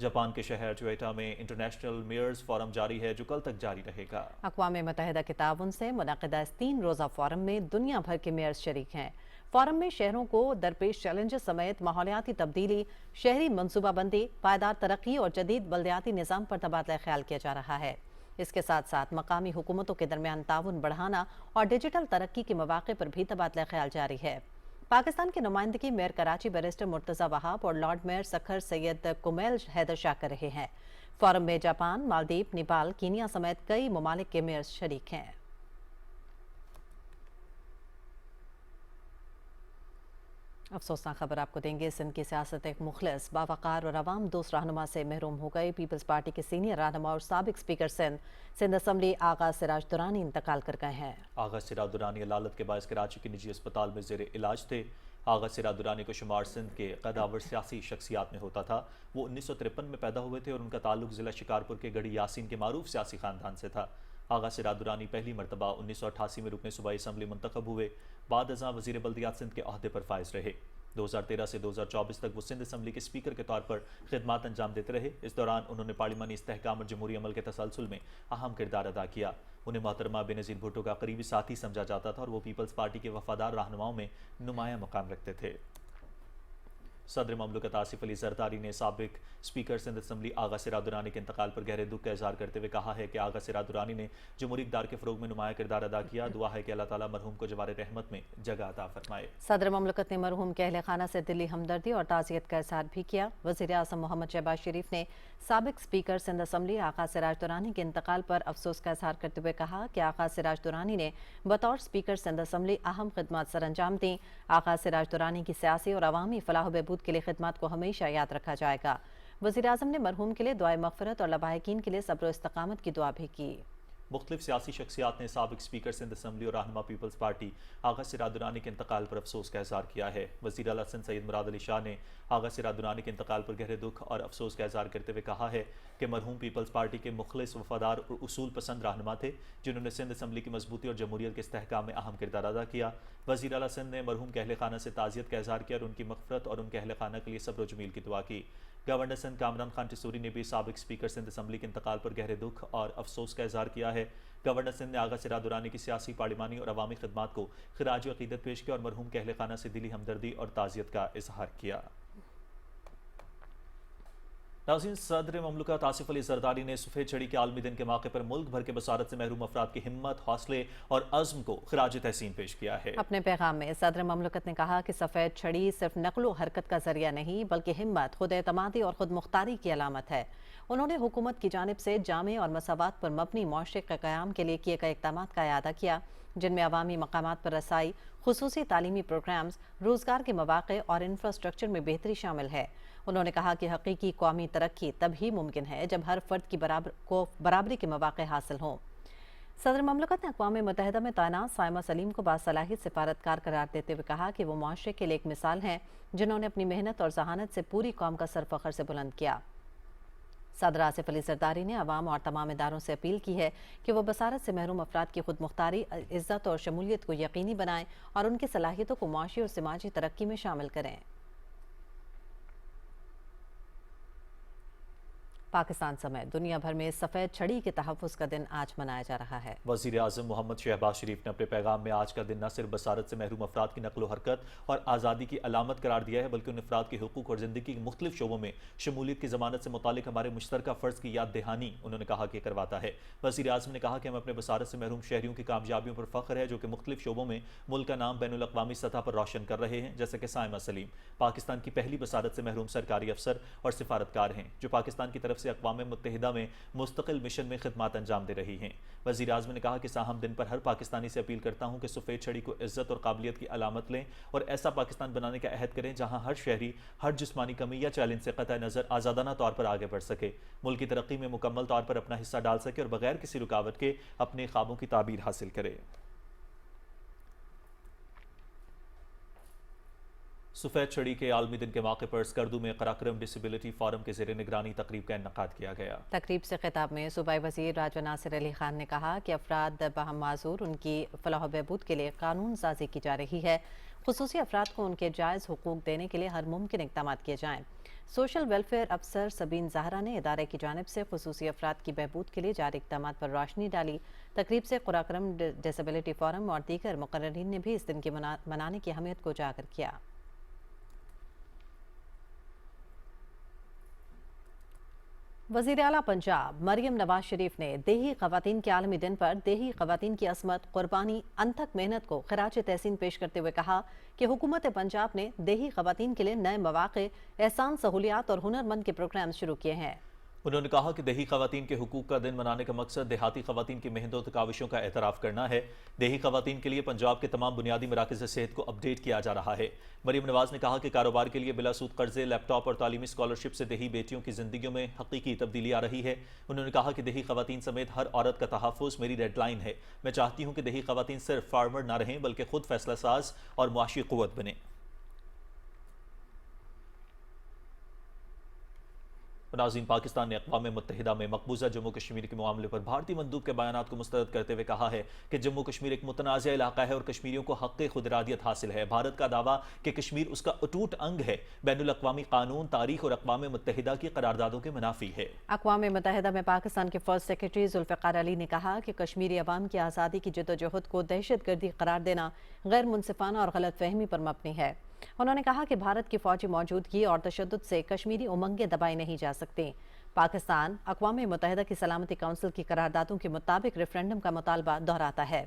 जापान के शहर जोएटा में इंटरनेशनल मेयर्स फोरम जारी है, जो कल तक जारी रहेगा। अक़वाम मुत्तहिदा के ताउन से मुनक़िदा इस 3 रोज़ा फोरम में दुनिया भर के मेयर्स शरीक हैं। फोरम में शहरों को दरपेश चैलेंजेस समेत माहौलियाती तब्दीली, शहरी मनसूबाबंदी, पायदार तरक्की और जदीद बल्दियाती निज़ाम पर तबादला ख्याल किया जा रहा है। इसके साथ साथ मकामी हुकूमतों के दरमियान ताउन बढ़ाना और डिजिटल तरक्की के मौक़े पर भी तबादला ख्याल जारी है। पाकिस्तान की नुमाइंदगी मेयर कराची बैरिस्टर मुर्तज़ा वहाब और लॉर्ड मेयर सखर सैयद कुमैल हैदर शाह कर रहे हैं। फोरम में जापान, मालदीव, नेपाल, कीनिया समेत कई ममालिक के मेयर्स शरीक हैं। अफसोसनाक खबर आपको देंगे। सिंध की सियासत एक मुखलिस, बावकार और अवाम दोस्त रहनुमा से महरूम हो गए। पीपल्स पार्टी के सीनियर रहनुमा और साबिक स्पीकर सिंध असम्बली आगा सिराज दुरानी इंतकाल कर गए हैं। आगा सिराज दुरानी अलालत के बायस कराची के निजी अस्पताल में जेर इलाज थे। आगा सिराज दुरानी को शुमार सिंध के कदावर सियासी शख्सियात में होता था। वो 1953 में पैदा हुए थे और उनका ताल्लुक ज़िला शिकारपुर के गढ़ी यासीन के मारूफ सियासी ख़ानदान से था। आगा सिराज दुरानी पहली मरतबा 1988 में रुकने सूबाई असम्बली मुंतखब हुए। बाद अज़ां वज़ीर बल्दियात सिंध के अहदे पर फाइज रहे। 2013 से 2024 तक वो सिंध असम्बली के स्पीकर के तौर पर खिदमात अंजाम देते रहे। इस दौरान उन्होंने पार्लिमानी इस्तेहकाम और जमहूरी अमल के तसलसल में अहम किरदार अदा किया। उन्हें मोहतरमा बेनज़ीर भुट्टो का करीबी साथी समझा जाता था और वो पीपल्स पार्टी के वफादार रहनुमाओं में नुमाया मकाम रखते थे। सदर ममलकत आसिफ अली जरदारी ने साबिक स्पीकर सिंध असम्बली आगा सिराज दुरानी के इंतकाल पर गहरे दुख का इजहार करते हुए कहा है कि आगा सिराज दुरानी ने जमहूरी इक़्तिदार के फ़रोग़ में नुमाया किरदार अदा किया। दुआ है कि अल्लाह ताला मरहूम को जवार रहमत में जगह अता फरमाए। सदर ममलकत ने मरहूम के अहले खाना से दिली हमदर्दी और ताज़ियत का इजहार भी किया। वज़ीर आज़म मोहम्मद शहबाज शरीफ ने साबिक स्पीकर सिंध असम्बली आगा सिराज दुरानी के इंतकाल पर अफसोस का इजहार करते हुए कहा कि आगा सिराज दुरानी ने बतौर स्पीकर सिंध असम्बली अहम खिदमत सर अंजाम दी। आगा सिराज दुरानी की सियासी और अवामी फलाह बहबूद के लिए खिदमत को हमेशा याद रखा जाएगा। वज़ीर आज़म ने मरहूम के लिए दुआए मग़फ़िरत और लवाहिकीन के लिए सब्र और इस्तक़ामत की दुआ भी की। मुख्तलिफ सियासी शख्सियात ने साबिक स्पीकर सिंध असम्बली और रहनुमा पीपल्स पार्टी आगा सिराज दुरानी के इंतकाल पर अफसोस का इजहार किया है। वज़ीर आला सिंध सैयद मुराद अली शाह ने आगा सिराज दुरानी के इंतकाल पर गहरे दुख और अफसोस का इजहार करते हुए कहा है कि मरहूम पीपल्स पार्टी के मुखलिस, वफादार और उसूल पसंद रहनुमा थे, जिन्होंने सिंध असम्बली की मजबूती और जमहूरियत के इस्तेहकाम में अहम किरदार अदा किया। वज़ीर आला सिंध ने मरहूम के अहले खाना से ताज़ियत का इजहार किया और उनकी मग़फ़िरत और उनके अहले खाना के लिए सब्र जमील की दुआ की। गवर्नर सिंध कामरान खान टिसूरी ने भी साबिक स्पीकर सिंध असम्बली के इंतकाल पर गहरे दुख और अफसोस का इजहार किया है। गवर्नर सिंध ने आगा सिराज दुरानी की सियासी, पार्लिमानी और अवामी खिदमात को खिराज अक़ीदत पेश किया और मरहूम के अहले खाना से दिली हमदर्दी और ताज़ियत का इजहार किया। नाज़रीन, सदर ममलकत आसिफ अली जरदारी ने सफ़ेद छड़ी के आलमी दिन के मौके पर मुल्क भर के बसारत से महरूम अफराद की हिम्मत, हौसले और अज़्म को खिराज तहसीन पेश किया है। अपने पैगाम में सदर ममलकत ने कहा कि सफ़ेद छड़ी सिर्फ नकलो हरकत का जरिया नहीं बल्कि हिम्मत, खुद एतमादी और खुद मुख्तारी की अलामत है। उन्होंने हुकूमत की जानिब से जामे और मसावात पर मबनी मुआशरे के क़याम के लिए किए गए इक़दामात का इआदा किया, जिनमें अवामी मकामात पर रसाई, खुसूसी तालीमी प्रोग्राम्स, रोज़गार के मौक़े और इंफ्रास्ट्रक्चर में बेहतरी शामिल है। उन्होंने कहा कि हकीकी कौमी तरक्की तभी मुमकिन है जब हर फर्द की बराबरी के मौक़े हासिल हों। सदर ममलकत ने अक़वाम मुत्तहिदा में तैनात साइमा सलीम को बासलाहियत सिफारतकार करार देते हुए कहा कि वो मुआशरे के लिए एक मिसाल हैं, जिन्होंने अपनी मेहनत और जहानत से पूरी कौम का सर फ़ख्र से बुलंद किया। सदर आसिफ अली जरदारी ने अवाम और तमाम इदारों से अपील की है कि वो बसारत से महरूम अफराद की खुद मुख्तारी, इज़्ज़त और शमूलियत को यकीनी बनाएं और उनकी सलाहियतों को मुआशी और समाजी तरक्की में शामिल करें। पाकिस्तान समेत दुनिया भर में सफ़ेद छड़ी के तहफ़्फ़ुज़ का दिन आज मनाया जा रहा है। वज़ीर आज़म मोहम्मद शहबाज शरीफ ने अपने पैगाम में आज का दिन न सिर्फ बसारत से महरूम अफराद की नकलो हरकत और आज़ादी की अलामत करार दिया है, बल्कि उन अफराद के हुकूक और ज़िंदगी के मुख्तलिफ शोबों में शमूलियत की ज़मानत से मुतालिक हमारे मुश्तरका फ़र्ज़ की याद दहानी उन्होंने कहा कि करवाता है। वज़ीर आज़म ने कहा कि हम अपने बसारत से महरूम शहरियों की कामयाबियों पर फ़ख्र है, जो कि मुख्तलिफ शोबों में मुल्क का नाम बैनुल अक़वामी सतह पर रोशन कर रहे हैं, जैसे कि साइमा सलीम पाकिस्तान की पहली बसारत से महरूम सरकारी अफसर और सिफारतकार हैं, जो पाकिस्तान की तरफ से अक़वाम मुत्तहिदा में मुस्तकिल मिशन में खिदमत अंजाम दे रही हैं। वज़ीर आज़म ने कहा कि साहम दिन पर हर पाकिस्तानी से अपील करता हूँ कि सफ़ेद छड़ी को इज़्ज़त और काबिलियत की अलामत लें और ऐसा पाकिस्तान बनाने का अहद करें जहाँ हर शहरी हर जिस्मानी कमी या चैलेंज से क़तई नज़र आज़ादाना तौर पर आगे बढ़ सके, मुल्क की तरक्की में मुकम्मल तौर पर अपना हिस्सा डाल सके और बगैर किसी रुकावट के अपने ख्वाबों की ताबीर हासिल करे। सफ़ेद छड़ी के आलमी दिन के मौके पर स्कर्दू में कराक्रम डिसेबिलिटी फोरम के ज़ेर निगरानी तकरीब का इन्नकाद किया गया। तकरीब से खिताब में सूबाई वज़ीर राजा नासिर अली खान ने कहा कि अफराद बहम माजूर उनकी फलाह बहबूद के लिए कानून साजी की जा रही है। खुसूसी अफराद को उनके जायज़ हुकूक देने के लिए हर मुमकिन इक़दाम किए जाएँ। सोशल वेलफेयर अफसर सबीन ज़हरा ने इदारे की जानिब से खुसूसी अफराद की बहबूद के लिए जारी इक़दाम पर रोशनी डाली। तकरीब से कराक्रम डिसेबिलिटी फोरम और दीगर मुक़र्ररीन ने भी इस दिन की मनाने की अहमियत को उजागर किया। वज़ीर आला पंजाब मरियम नवाज शरीफ ने देही ख़वातीन के आलमी दिन पर देही ख़वातीन की असमत, क़ुरबानी, अनथक मेहनत को खिराज तहसीन पेश करते हुए कहा कि हुकूमत पंजाब ने देही ख़वातीन के लिए नए मौक़े, एहसान सहूलियात और हुनरमंद के प्रोग्राम शुरू किए हैं। उन्होंने कहा कि देही ख़वातीन के हुकूक का दिन मनाने का मकसद देहाती ख़वातीन की मेहनत और काविशों का एतराफ़ करना है। देही ख़वातीन के लिए पंजाब के तमाम बुनियादी मराकज़ सेहत को अपडेट किया जा रहा है। मरियम नवाज़ ने कहा कि कारोबार के लिए बिलासूद कर्जे, लैपटॉप और तालीमी स्कॉलरशिप से देही बेटियों की ज़िंदगियों में हकीकी तब्दीली आ रही है। उन्होंने कहा कि देही ख़वातीन समेत हर औरत का तहफ़्फ़ुज़ मेरी रेड लाइन है। मैं चाहती हूँ कि देही ख़वातीन सिर्फ फार्मर ना रहें बल्कि खुद फैसला साज और मुआशी क़ुव्वत बने। नाज़रीन, पाकिस्तान ने अक़वाम मुत्तहिदा में मकबूजा जम्मू कश्मीर के मामले पर भारतीय मंदूब के बयानात को मुस्तरद करते हुए कहा है कि जम्मू कश्मीर एक मुतनाज़ इलाका है और कश्मीरियों को हक़ खुदरादियत हासिल है। भारत का दावा कि कश्मीर उसका अटूट अंग है बैनुल अक़वामी कानून, तारीख और अक़वाम मुत्तहिदा की करारदादों के मुनाफी है। अक़वाम मुत्तहिदा में पाकिस्तान के फर्स्ट सेक्रेटरी जुल्फ़िकार अली ने कहा कि कश्मीरी अवाम की आज़ादी की जद्दोजहद को दहशतगर्दी करार देना गैर मुनसिफाना और गलतफहमी पर मबनी है। उन्होंने कहा कि भारत की फौजी मौजूदगी और तशद्दुद से कश्मीरी उमंगें दबाई नहीं जा सकती। पाकिस्तान अक़वाम मुत्तहिदा की सलामती काउंसिल की करारदादों के मुताबिक रेफरेंडम का मुतालबा दोहराता है।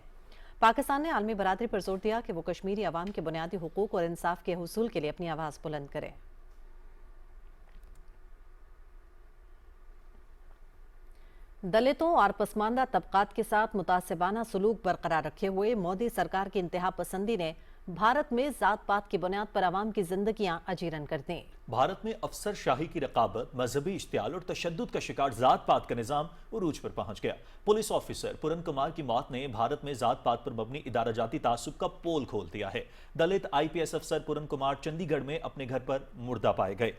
पाकिस्तान ने आलमी बरादरी पर जोर दिया कि वो कश्मीरी अवाम के बुनियादी हुकूक और इंसाफ के हुसूल के लिए अपनी आवाज़ बुलंद करे। दलितों और पसमानदा तबकात के साथ मुतासिबाना सलूक बरकरार रखे हुए मोदी सरकार की इंतहा पसंदी ने भारत में जात पात की बुनियाद पर आवाम की जिंदगियां अजीरन कर दी। भारत में अफसर शाही की रकाबत, मजहबी इश्तियाल और तशद्दुद का शिकार जात पात का निजाम उरूज पर पहुंच गया। पुलिस ऑफिसर पूरन कुमार की मौत ने भारत में जात पात पर मबनी इदारा जाती तासुब का पोल खोल दिया है। दलित IPS अफसर पूरन कुमार चंडीगढ़ में अपने घर पर मुर्दा पाए गए।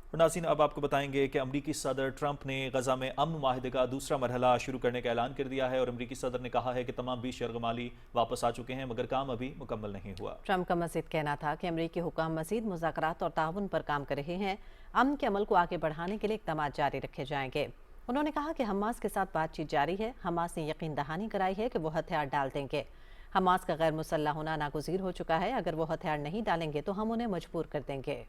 नाज़रीन, अब आपको बताएंगे कि अमरीकी सदर ट्रंप ने गजा में अमन माहिदे का दूसरा मरहला शुरू करने का ऐलान कर दिया है और अमरीकी सदर ने कहा है कि तमाम 20 यरगमाली वापस आ चुके हैं, मगर काम अभी मुकम्मल नहीं हुआ। ट्रंप का मजीद कहना था कि अमरीकी हुकाम मजीद मुज़ाकरात और ताउन पर काम कर रहे हैं। अमन के अमल को आगे बढ़ाने के लिए इक़दाम जारी रखे जाएंगे। उन्होंने कहा कि हमास के साथ बातचीत जारी है। हमास ने यकीन दहानी कराई है कि वो हथियार डाल देंगे। हमास का गैर मुसल्लह होना नागुज़ीर हो चुका है। अगर वो हथियार नहीं डालेंगे तो हम उन्हें मजबूर कर देंगे।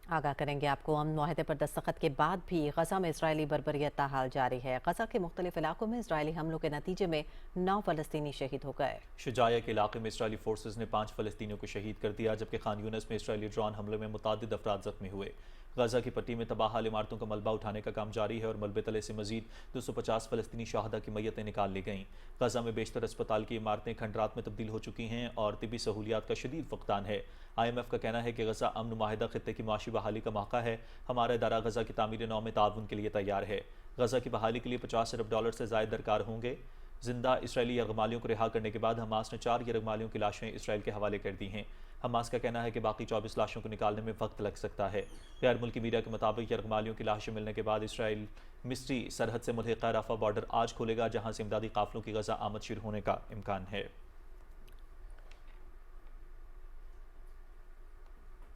आगाह करेंगे आपको, अमन मुआहदे पर दस्तखत के बाद भी गजा में इजरायली बर्बरियत ताहाल जारी है। गजा के मुख्तलिफ इलाकों में इजरायली हमलों के नतीजे में 9 फ़लस्तीनी शहीद हो गए। शुजाया के इलाके में इजरायली फोर्सेज ने 5 फ़लस्तीनियों को शहीद कर दिया, जबकि खान यूनिस में इजरायली ड्रोन हमले में मुतादिद अफराद जख्मी हुए। गजा की पट्टी में तबाहाल इमारतों का मलबा उठाने का काम जारी है और मलबे तले से मजीद 250 फ़लस्तीनी शहादा की मैयतें निकाल ली गईं। गजा में बेशतर अस्पताल की इमारतें खंडरात में तब्दील हो चुकी हैं और तिबी सहूलियात का शदीद फुकदान है। IMF का कहना है कि गजा अमन माहिदा खित्ते की माशी बहाली का मौका है। हमारा इदारा गजा की तामीर नौ में ताउन के लिए तैयार है। गजा की बहाली के लिए $50 अरब से ज़ायद दरकार होंगे। जिंदा इसराइली यरगमालियों को रिहा करने के बाद हमास ने 4 यरगमालियों की लाशें इसराइल के हवाले कर दी हैं। हमास का कहना है कि बाकी 24 लाशों को निकालने में वक्त लग सकता है। गैर मुल्की मीडिया के मुताबिक यरगमालियों की लाशें मिलने के बाद इसराइल मिस्री सरहद से मुल्हिका राफा बॉर्डर आज खोलेगा, जहां से इमदादी काफिलों की गजा आमद शुरू होने का इम्कान है।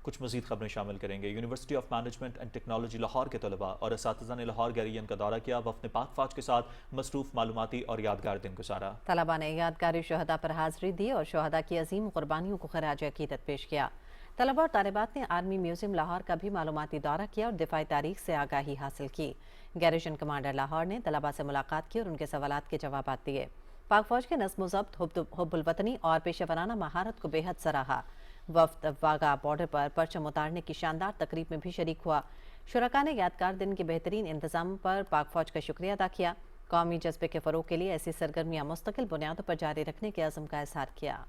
कुछ मजीद खबरें शामिल करेंगे। University of management and technology Lahore के तलबा और असातिज़ा ने लाहौर गैरियन का दौरा किया। वफ़द ने पाक फौज के साथ मसरूफ़ मालूमाती और यादगार दिन गुजारा। तलबा ने यादगारी शहदा पर हाजिरी दी और शहदा की अजीम कुर्बानियों को खराज अकीदत पेश किया। तलबा और तालिबात ने आर्मी म्यूजियम लाहौर का भी मालूमाती दौरा किया और दिफाई तारीख से आगाही हासिल की। गैरिशन कमांडर लाहौर ने तलबा से मुलाकात की और उनके सवालात के जवाब दिए। पाक फौज के नज़्म ज़ब्त, हुब्बुल वतनी और पेशेवराना महारत को बेहद सराहा। वफ्द वागा बॉर्डर पर परचम उतारने की शानदार तकरीब में भी शरीक हुआ। शुरका ने यादगार दिन के बेहतरीन इंतजाम पर पाक फौज का शुक्रिया अदा किया। कौमी जज्बे के फ़रोग के लिए ऐसी सरगर्मियाँ मुस्तकिल बुनियादों पर जारी रखने के अज़म का इज़हार किया।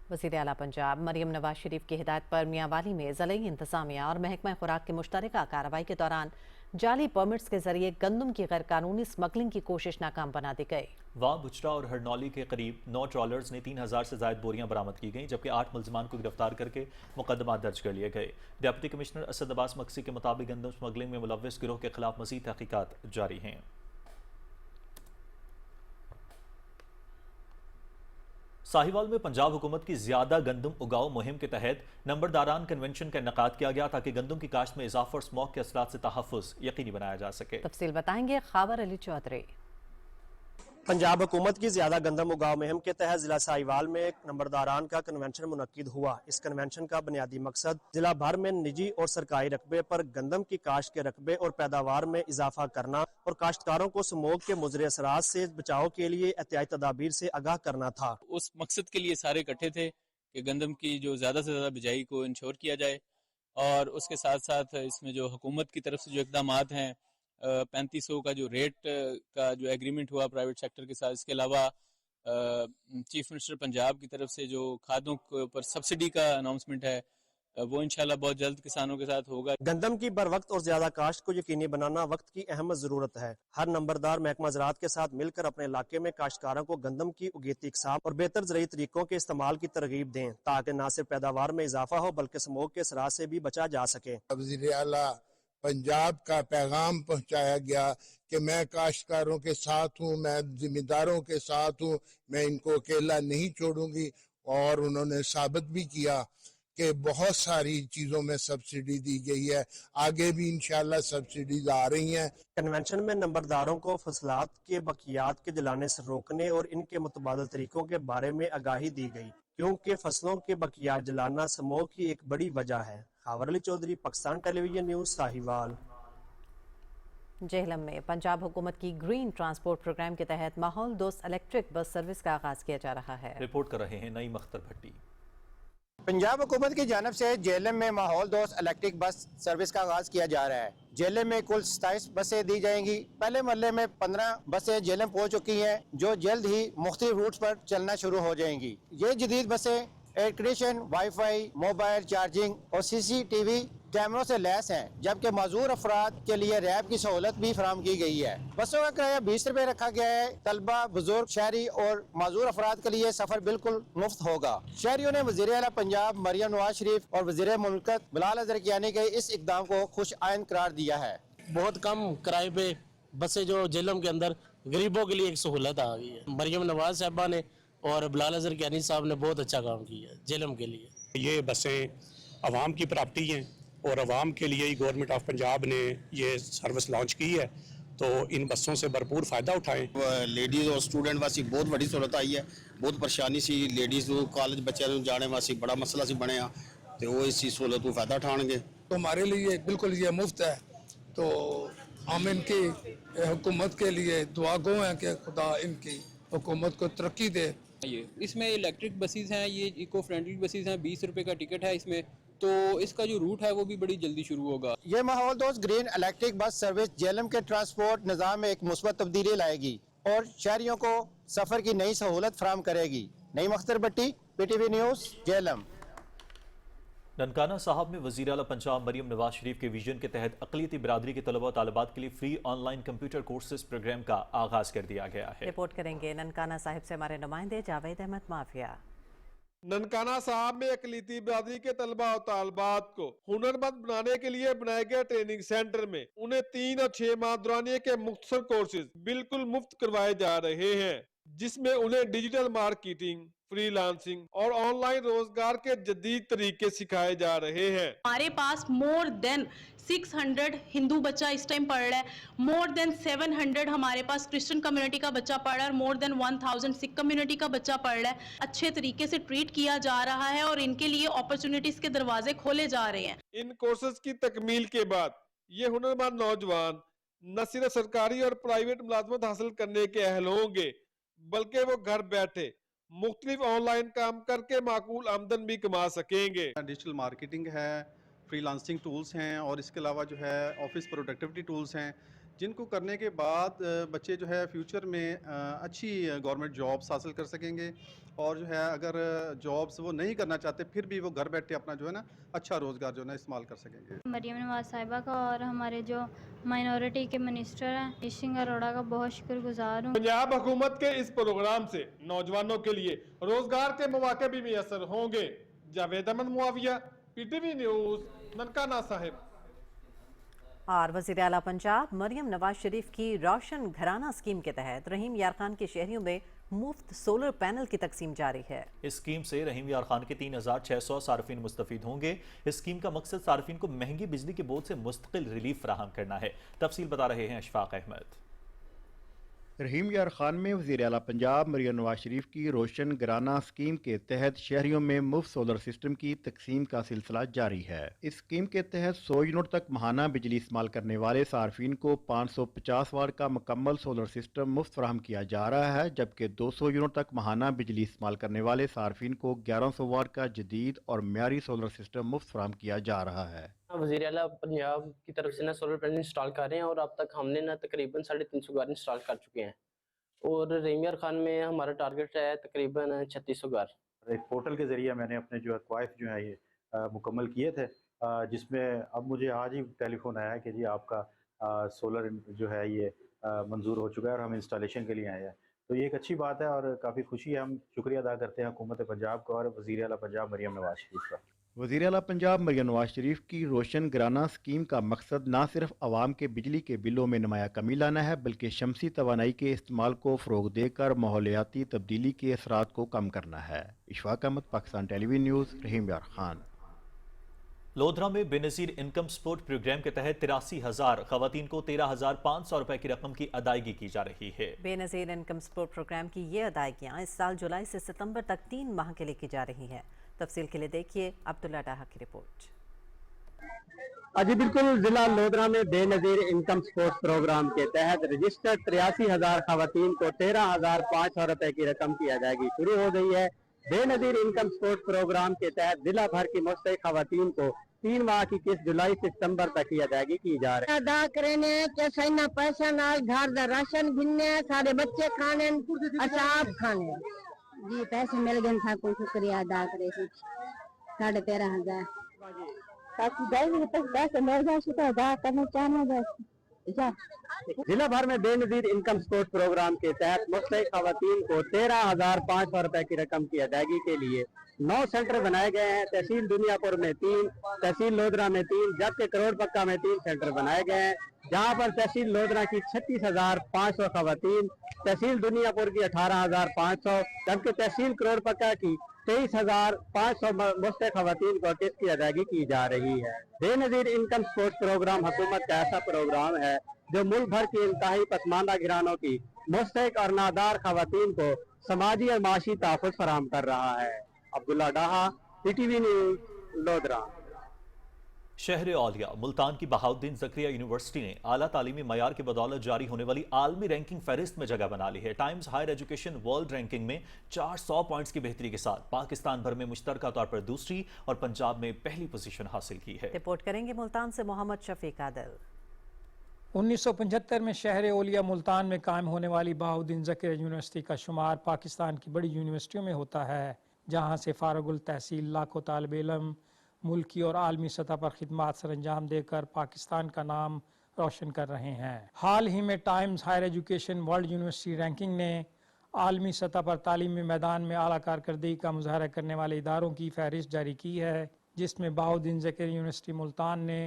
वज़ीर आला पंजाब मरियम नवाज शरीफ की हिदायत पर मियांवाली में ज़िलई इंतज़ामिया और महकमा खुराक की मुश्तरका कार्रवाई के दौरान जाली परमिट्स के जरिए गंदम की गैर कानूनी स्मगलिंग की कोशिश नाकाम बना दी गई। वहाँ बुचरा और हरनौली के करीब 9 ट्रॉलर्स ने 3000 से ज़ायद बोरियां बरामद की गईं, जबकि 8 मुलजमान को गिरफ्तार करके मुकदमा दर्ज कर लिए गए। डिप्टी कमिश्नर असद अब्बास मक्सी के मुताबिक गंदम स्मगलिंग में मुलव्विस गिरोह के खिलाफ मज़ीद तहकीकात जारी हैं। साहिवाल में पंजाब हुकूमत की ज्यादा गंदम उगाओ मुहिम के तहत नंबरदारान कन्वेंशन का इनेकाद किया गया ताकि गंदम की काश्त में इजाफा और स्मोक के असरात से तहफ़्फ़ुज़ यकीनी बनाया जा सके। तफसील बताएंगे खावर अली चौधरी। पंजाब हुकूमत की ज्यादा गंदम उगाव मुहिम के तहत जिला साहिवाल में एक नंबरदारान का कन्वेंशन मुनक्किद हुआ। इस कन्वेंशन का बुनियादी मकसद जिला भर में निजी और सरकारी रकबे पर गंदम की काश्त के रकबे और पैदावार में इजाफा करना और काश्तकारों को स्मोक के मुज़र असरात से बचाव के लिए एहतियाती तदाबीर से आगाह करना था। उस मकसद के लिए सारे इकट्ठे थे कि गंदम की जो ज़्यादा से ज़्यादा बिजाई को इंश्योर किया जाए और उसके साथ साथ इसमें जो हुकूमत की तरफ से जो इक़दाम हैं 3500 का जो रेट का जो एग्रीमेंट हुआ प्राइवेट सेक्टर के साथ, इसके अलावा चीफ मिनिस्टर पंजाब की तरफ से जो खादों के ऊपर सब्सिडी का अनाउंसमेंट है वो इंशाल्लाह बहुत जल्द किसानों के साथ होगा। गंदम की बर वक्त और ज्यादा काश्त को यकीनी बनाना वक्त की अहम जरूरत है। हर नंबरदार महकमा ज़राअत के साथ मिलकर अपने इलाके में काश्तकारों को गंदम की उगीती इकसाम और बेहतर ज़रूरी तरीकों के इस्तेमाल की तरगीब दें, ताकि न सिर्फ पैदावार में इजाफा हो बल्कि स्मोक के असरात से भी बचा जा सके। वज़ीर आला पंजाब का पैगाम पहुंचाया गया कि मैं काश्तकारों के साथ हूं, मैं जिम्मेदारों के साथ हूं, मैं इनको अकेला नहीं छोड़ूंगी। और उन्होंने साबित भी किया कि बहुत सारी चीजों में सब्सिडी दी गई है, आगे भी इंशाल्लाह सब्सिडीज आ रही हैं। कन्वेंशन में नंबरदारों को फसलात के बकियात के जलाने से रोकने और इनके मुतबादल तरीकों के बारे में आगाही दी गई, क्योंकि फसलों के बकियात जलाना स्मोक की एक बड़ी वजह है। Khawar Ali Chaudhry, Pakistan television News, Sahiwal. जेहलम में पंजाब हुकूमत की ग्रीन ट्रांसपोर्ट प्रोग्राम के तहत माहौल दोस्त इलेक्ट्रिक बस सर्विस का आगाज किया जा रहा है। रिपोर्ट कर रहे हैं नईम अख्तर भट्टी। पंजाब हुकूमत की जानब से जेएलएम में माहौल दोस्त इलेक्ट्रिक बस सर्विस का आगाज किया जा रहा है। जेएलएम में कुल 27 बसें दी जाएंगी। पहले मरहले में 15 बसें जेएलएम पहुंच चुकी हैं, जो जल्द ही मुख्तलिफ रूट्स पर चलना शुरू हो जाएंगी। ये जदीद बसें air condition, wifi, mobile charging और सीसीटीवी कैमरों से लैस हैं, जबकि माजूर अफराद के लिए रैब की सहूलत भी फराम की गई है। बसों का किराया 20 रुपए रखा गया है। तलबा, बुजुर्ग, शहरी और माजूर अफराद के लिए सफर बिल्कुल मुफ्त होगा। शहरियों ने वज़ीर आला पंजाब मरियम नवाज शरीफ और वज़ीर मुमलकत बिलाल अहमद ज़रकियानी के इस इकदाम को खुश आइंद करार दिया है। बहुत कम किराए पे बसें जो जेलम के अंदर गरीबों के लिए एक सहूलत आ गई है। मरियम नवाज साहबा ने और बिलाल अहमद ज़रकियानी साहब ने बहुत अच्छा काम किया है जेलम के लिए। ये बसें अवाम की प्रॉपर्टी हैं और अवाम के लिए ही गवर्नमेंट ऑफ पंजाब ने ये सर्विस लॉन्च की है, तो इन बसों से भरपूर फ़ायदा उठाएं। लेडीज़ और स्टूडेंट वास्ते बहुत बड़ी सहूलत आई है। बहुत परेशानी सी लेडीज़ को कॉलेज बच्चों को जाने वास्ते बड़ा मसला सी बनया, तो वो इस सहूलत को फ़ायदा उठाएंगे। तो हमारे लिए बिल्कुल ये मुफ्त है, तो हम इनकी हुकूमत के लिए दुआ गो हैं कि खुदा इनकी हुकूमत को तरक्की दे। ये इसमें इलेक्ट्रिक बसेस हैं, ये इको फ्रेंडली बसेस हैं। 20 रुपए का टिकट है इसमें, तो इसका जो रूट है वो भी बड़ी जल्दी शुरू होगा। ये माहौल दोस्त green electric bus service JLM के ट्रांसपोर्ट निज़ाम में एक मुस्बत तब्दीली लाएगी और शहरियों को सफर की नई सहूलत फराम करेगी। नईम अख्तर भट्टी, पीटीवी न्यूज़, जेएलएम। ननकाना साहब में वज़ीर आला पंजाब मरियम नवाज शरीफ के विजन के तहत अक़लियती बिरादरी के तलबा और तालिबात के लिए free online computer courses programme का आगाज कर दिया गया है। रिपोर्ट करेंगे ननकाना साहिब से हमारे नुमाइंदे जावेद अहमद माफिया। ननकाना साहब में अक़लियती बिरादरी के तलबा और तालिबात को हुनरमंद बनाने के लिए बनाए गए ट्रेनिंग सेंटर में उन्हें 3 और 6 माह दौरानिए के मुख्तसर कोर्सेज बिल्कुल मुफ्त करवाए जा रहे हैं, जिसमें उन्हें डिजिटल मार्केटिंग, फ्रीलांसिंग और ऑनलाइन रोजगार के जदीद तरीके सिखाए जा रहे हैं। हमारे पास मोर देन 600 हिंदू बच्चा इस टाइम पढ़ रहा है, मोर देन 700 हमारे पास क्रिश्चियन कम्युनिटी का बच्चा पढ़ रहा है, मोर देन 1000 सिख कम्युनिटी का बच्चा पढ़ रहा है। अच्छे तरीके से ट्रीट किया जा रहा है और इनके लिए अपॉर्चुनिटीज के दरवाजे खोले जा रहे हैं। इन कोर्सेज की तकमील के बाद ये हुनरमंद नौजवान न सिर्फ सरकारी और प्राइवेट मुलाजमत हासिल करने के अहल होंगे, बल्कि वो घर बैठे मुख्तलिफ ऑनलाइन काम करके माकूल आमदन भी कमा सकेंगे। डिजिटल मार्केटिंग है, फ्रीलांसिंग टूल्स हैं और इसके अलावा जो है ऑफिस प्रोडक्टिविटी टूल्स हैं, जिनको करने के बाद बच्चे जो है फ्यूचर में अच्छी गवर्नमेंट जॉब्स हासिल कर सकेंगे और जो है अगर जॉब्स वो नहीं करना चाहते फिर भी वो घर बैठे अपना जो है ना अच्छा रोज़गार जो है ना इस्तेमाल कर सकेंगे। मरियम नवाज साहिबा का और हमारे जो माइनॉरिटी के मिनिस्टर हैं सिंह अरोड़ा का बहुत शुक्रगुजार हूँ। पंजाब हुकूमत के इस प्रोग्राम से नौजवानों के लिए रोजगार के मौके भी मैसर होंगे। Javed Ahmed Muawiya, PTV news, Nankana Sahib. और वज़ीर आला पंजाब मरियम नवाज शरीफ की रोशन घराना स्कीम के तहत रहीम यार खान के शहरियों में मुफ्त सोलर पैनल की तकसीम जारी है। इस स्कीम से रहीम यार खान के 3600 सार्फिन मुस्तफीद होंगे। इस स्कीम का मकसद सार्फिन को महंगी बिजली के बोझ से मुस्तकिल रिलीफ फराहम करना है। तफसील बता रहे हैं अशफाक अहमद। रहीम यार खान में वज़ीर आला पंजाब मरियम नवाज शरीफ की रोशन घराना स्कीम के तहत शहरियों में मुफ्त सोलर सिस्टम की तकसीम का सिलसिला जारी है। इस स्कीम के तहत 100 यूनिट तक माहाना बिजली इस्तेमाल करने वाले सार्फिन को 550 वाट का मुकम्मल सोलर सिस्टम मुफ्त फराहम किया जा रहा है, जबकि 200 यूनिट तक माहाना बिजली इस्तेमाल करने वाले सार्फिन को 1100 वाट का जदीद और म्यारी सोलर सिस्टम मुफ्त फराहम किया जा रहा है। वज़ीर आला पंजाब की तरफ से ना सोलर पैनल इंस्टॉल कर रहे हैं और अब तक हमने ना तकरीबन 350 घर इंस्टॉल कर चुके हैं और रहीम यार खान में हमारा टारगेट है तकरीबन 3600 घर। एक पोर्टल के ज़रिए मैंने अपने जो है ख्वाहिश जो है ये मुकम्मल किए थे, जिसमें अब मुझे आज ही टेलीफोन आया कि जी आपका सोलर जो है ये मंजूर हो चुका है और हम इंस्टॉलेशन के लिए आए हैं। तो ये एक अच्छी बात है और काफ़ी खुशी है। हम शुक्रिया अदा करते हैं हुकूमत पंजाब का और वज़ीर आला पंजाब मरियम नवाज शरीफ का। वज़ीर आला पंजाब मरियम नवाज शरीफ की रोशन घराना स्कीम का मकसद न सिर्फ आवाम के बिजली के बिलों में नुमाया कमी लाना है, बल्कि शमसी तवानाई के इस्तेमाल को फ़रोग देकर माहौलियाती तब्दीली के असरात को कम करना है। इशफाक अहमद, पाकिस्तान टेलीविजन न्यूज़, रहीम यार खान। लोधरा में बेनज़ीर इनकम सपोर्ट प्रोग्राम के तहत 83,000 खवातीन को 13,500 रुपए की रकम की अदायगी की जा रही है। बेनज़ीर इनकम सपोर्ट प्रोग्राम की ये अदायगियाँ इस साल जुलाई से सितंबर तक 3 माह के लिए की जा रही हैं। तफसील के लिए देखिए अब्दुल्ला डाहा की रिपोर्ट। अजी बिल्कुल, जिला लोधरा में बेनज़ीर इनकम सपोर्ट प्रोग्राम के तहत रजिस्टर्ड 83,000 खवातीन को 13,500 रुपए की रकम की अदायगी शुरू हो गई है। बेनज़ीर इनकम सपोर्ट प्रोग्राम के तहत जिला भर की मुस्तहिक खवातीन को 3 माह की किस्त जुलाई से सितंबर तक की अदायगी की जा रही है। अदा करने कैसा इन्ना पैसा नाल घर दा राशन गिनने, सारे बच्चे खाने, अच्छा आप खाने जी पैसे मिल गए था, कोई शुक्रिया अदा करे 13,500 ताकि गए पैसे मिल जाए तो अदा करना चाहना। जिला भर में बेनज़ीर इनकम सपोर्ट प्रोग्राम के तहत मुस्तहिक खवातीन को 13,500 रुपए की रकम की अदायगी के लिए 9 सेंटर बनाए गए हैं। तहसील दुनियापुर में 3, तहसील लोधरा में 3, जबकि करोड़ पक्का में 3 सेंटर बनाए गए हैं, जहां पर तहसील लोधरा की 36,500 खवातीन, तहसील दुनियापुर की 18,500, जबकि तहसील करोड़ पक्का की 23,500 मुस्तहिक खवातीन को किस्त की अदायगी की जा रही है। बेनज़ीर इनकम सपोर्ट प्रोग्राम हुकूमत का ऐसा प्रोग्राम है जो मुल्क भर की इंतहाई पसमानदा घरानों की मुस्तहिक और नादार खवातीन को समाजी और माशी तहफ़्फ़ुज़ फराहम कर रहा है। अब्दुल्ला डाहा, PTV न्यूज़, लोधरा। शहर औलिया मुल्तान की बहाउद्दीन ज़करिया यूनिवर्सिटी ने आला तालीमी मयार की बदौलत जारी होने वाली आलमी रैंकिंग फहरिस्त में जगह बना ली है। Times Higher Education World ranking में 400 पॉइंट्स की बेहतरी के साथ पाकिस्तान भर में मुश्तरका तौर पर दूसरी और पंजाब में पहली पोजीशन हासिल की है। रिपोर्ट करेंगे मुल्तान से मोहम्मद शफीक आदिल। 1975 में शहर ओलिया मुल्तान में कायम होने वाली बहाउद्दीन ज़करिया यूनिवर्सिटी का शुमार पाकिस्तान की बड़ी यूनिवर्सिटियों में होता है, जहाँ से फारगुल तहसील लाखों तालिब इल्म मुल्की और आलमी सतह पर खिदमात सर अंजाम देकर पाकिस्तान का नाम रोशन कर रहे हैं। हाल ही में Times Higher Education World University ranking ने आलमी सतह पर तालीमी मैदान में आला कारकर्दगी का मुजाहरा करने वाले इदारों की फहरिस्त जारी की है, जिसमें बहाउद्दीन ज़करिया यूनिवर्सिटी मुल्तान ने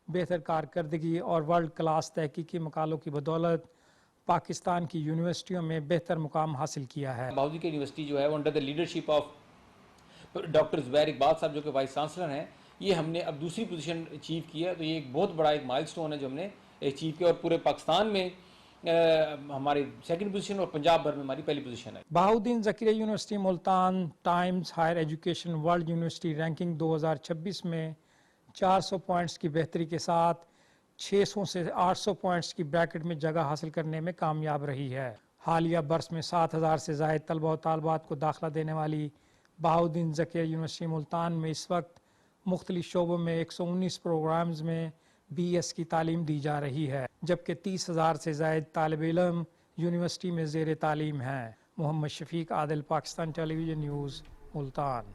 बेहतर कारकर्दगी और वर्ल्ड क्लास तहकीकी मकालों की बदौलत पाकिस्तान की यूनिवर्सिटियों में बेहतर मुकाम हासिल किया है। बहाउद्दीन यूनिवर्सिटी जो है वो under the leadership of doctor Zubair Iqbal साहब जो कि वाइस चांसलर हैं, ये हमने अब दूसरी पोजीशन अचीव की है। तो ये एक बहुत बड़ा एक माइलस्टोन है जो हमने अचीव किया और पूरे पाकिस्तान में हमारी सेकंड पोजीशन और पंजाब भर में हमारी पहली पोजीशन है। Bahauddin Zakariya University Multan Times Higher Education World University ranking 2026 में 400 पॉइंट्स की बेहतरी के साथ 600 से 800 पॉइंट्स की ब्रैकेट में जगह हासिल करने में कामयाब रही है। हालिया बरस में 7,000 से ज़ायद तलबा और तालबात को दाखिला देने वाली बहाउद्दीन ज़करिया यूनिवर्सिटी मुल्तान में इस वक्त मुख्तलिफ शोबों में 119 प्रोग्राम्स में BS की तालीम दी जा रही है, जबकि 30,000 से ज़ायद तालिब इल्म यूनिवर्सिटी में ज़ेर तालीम हैं। Mohammad Shafiq Adil, Pakistan television news, Multan.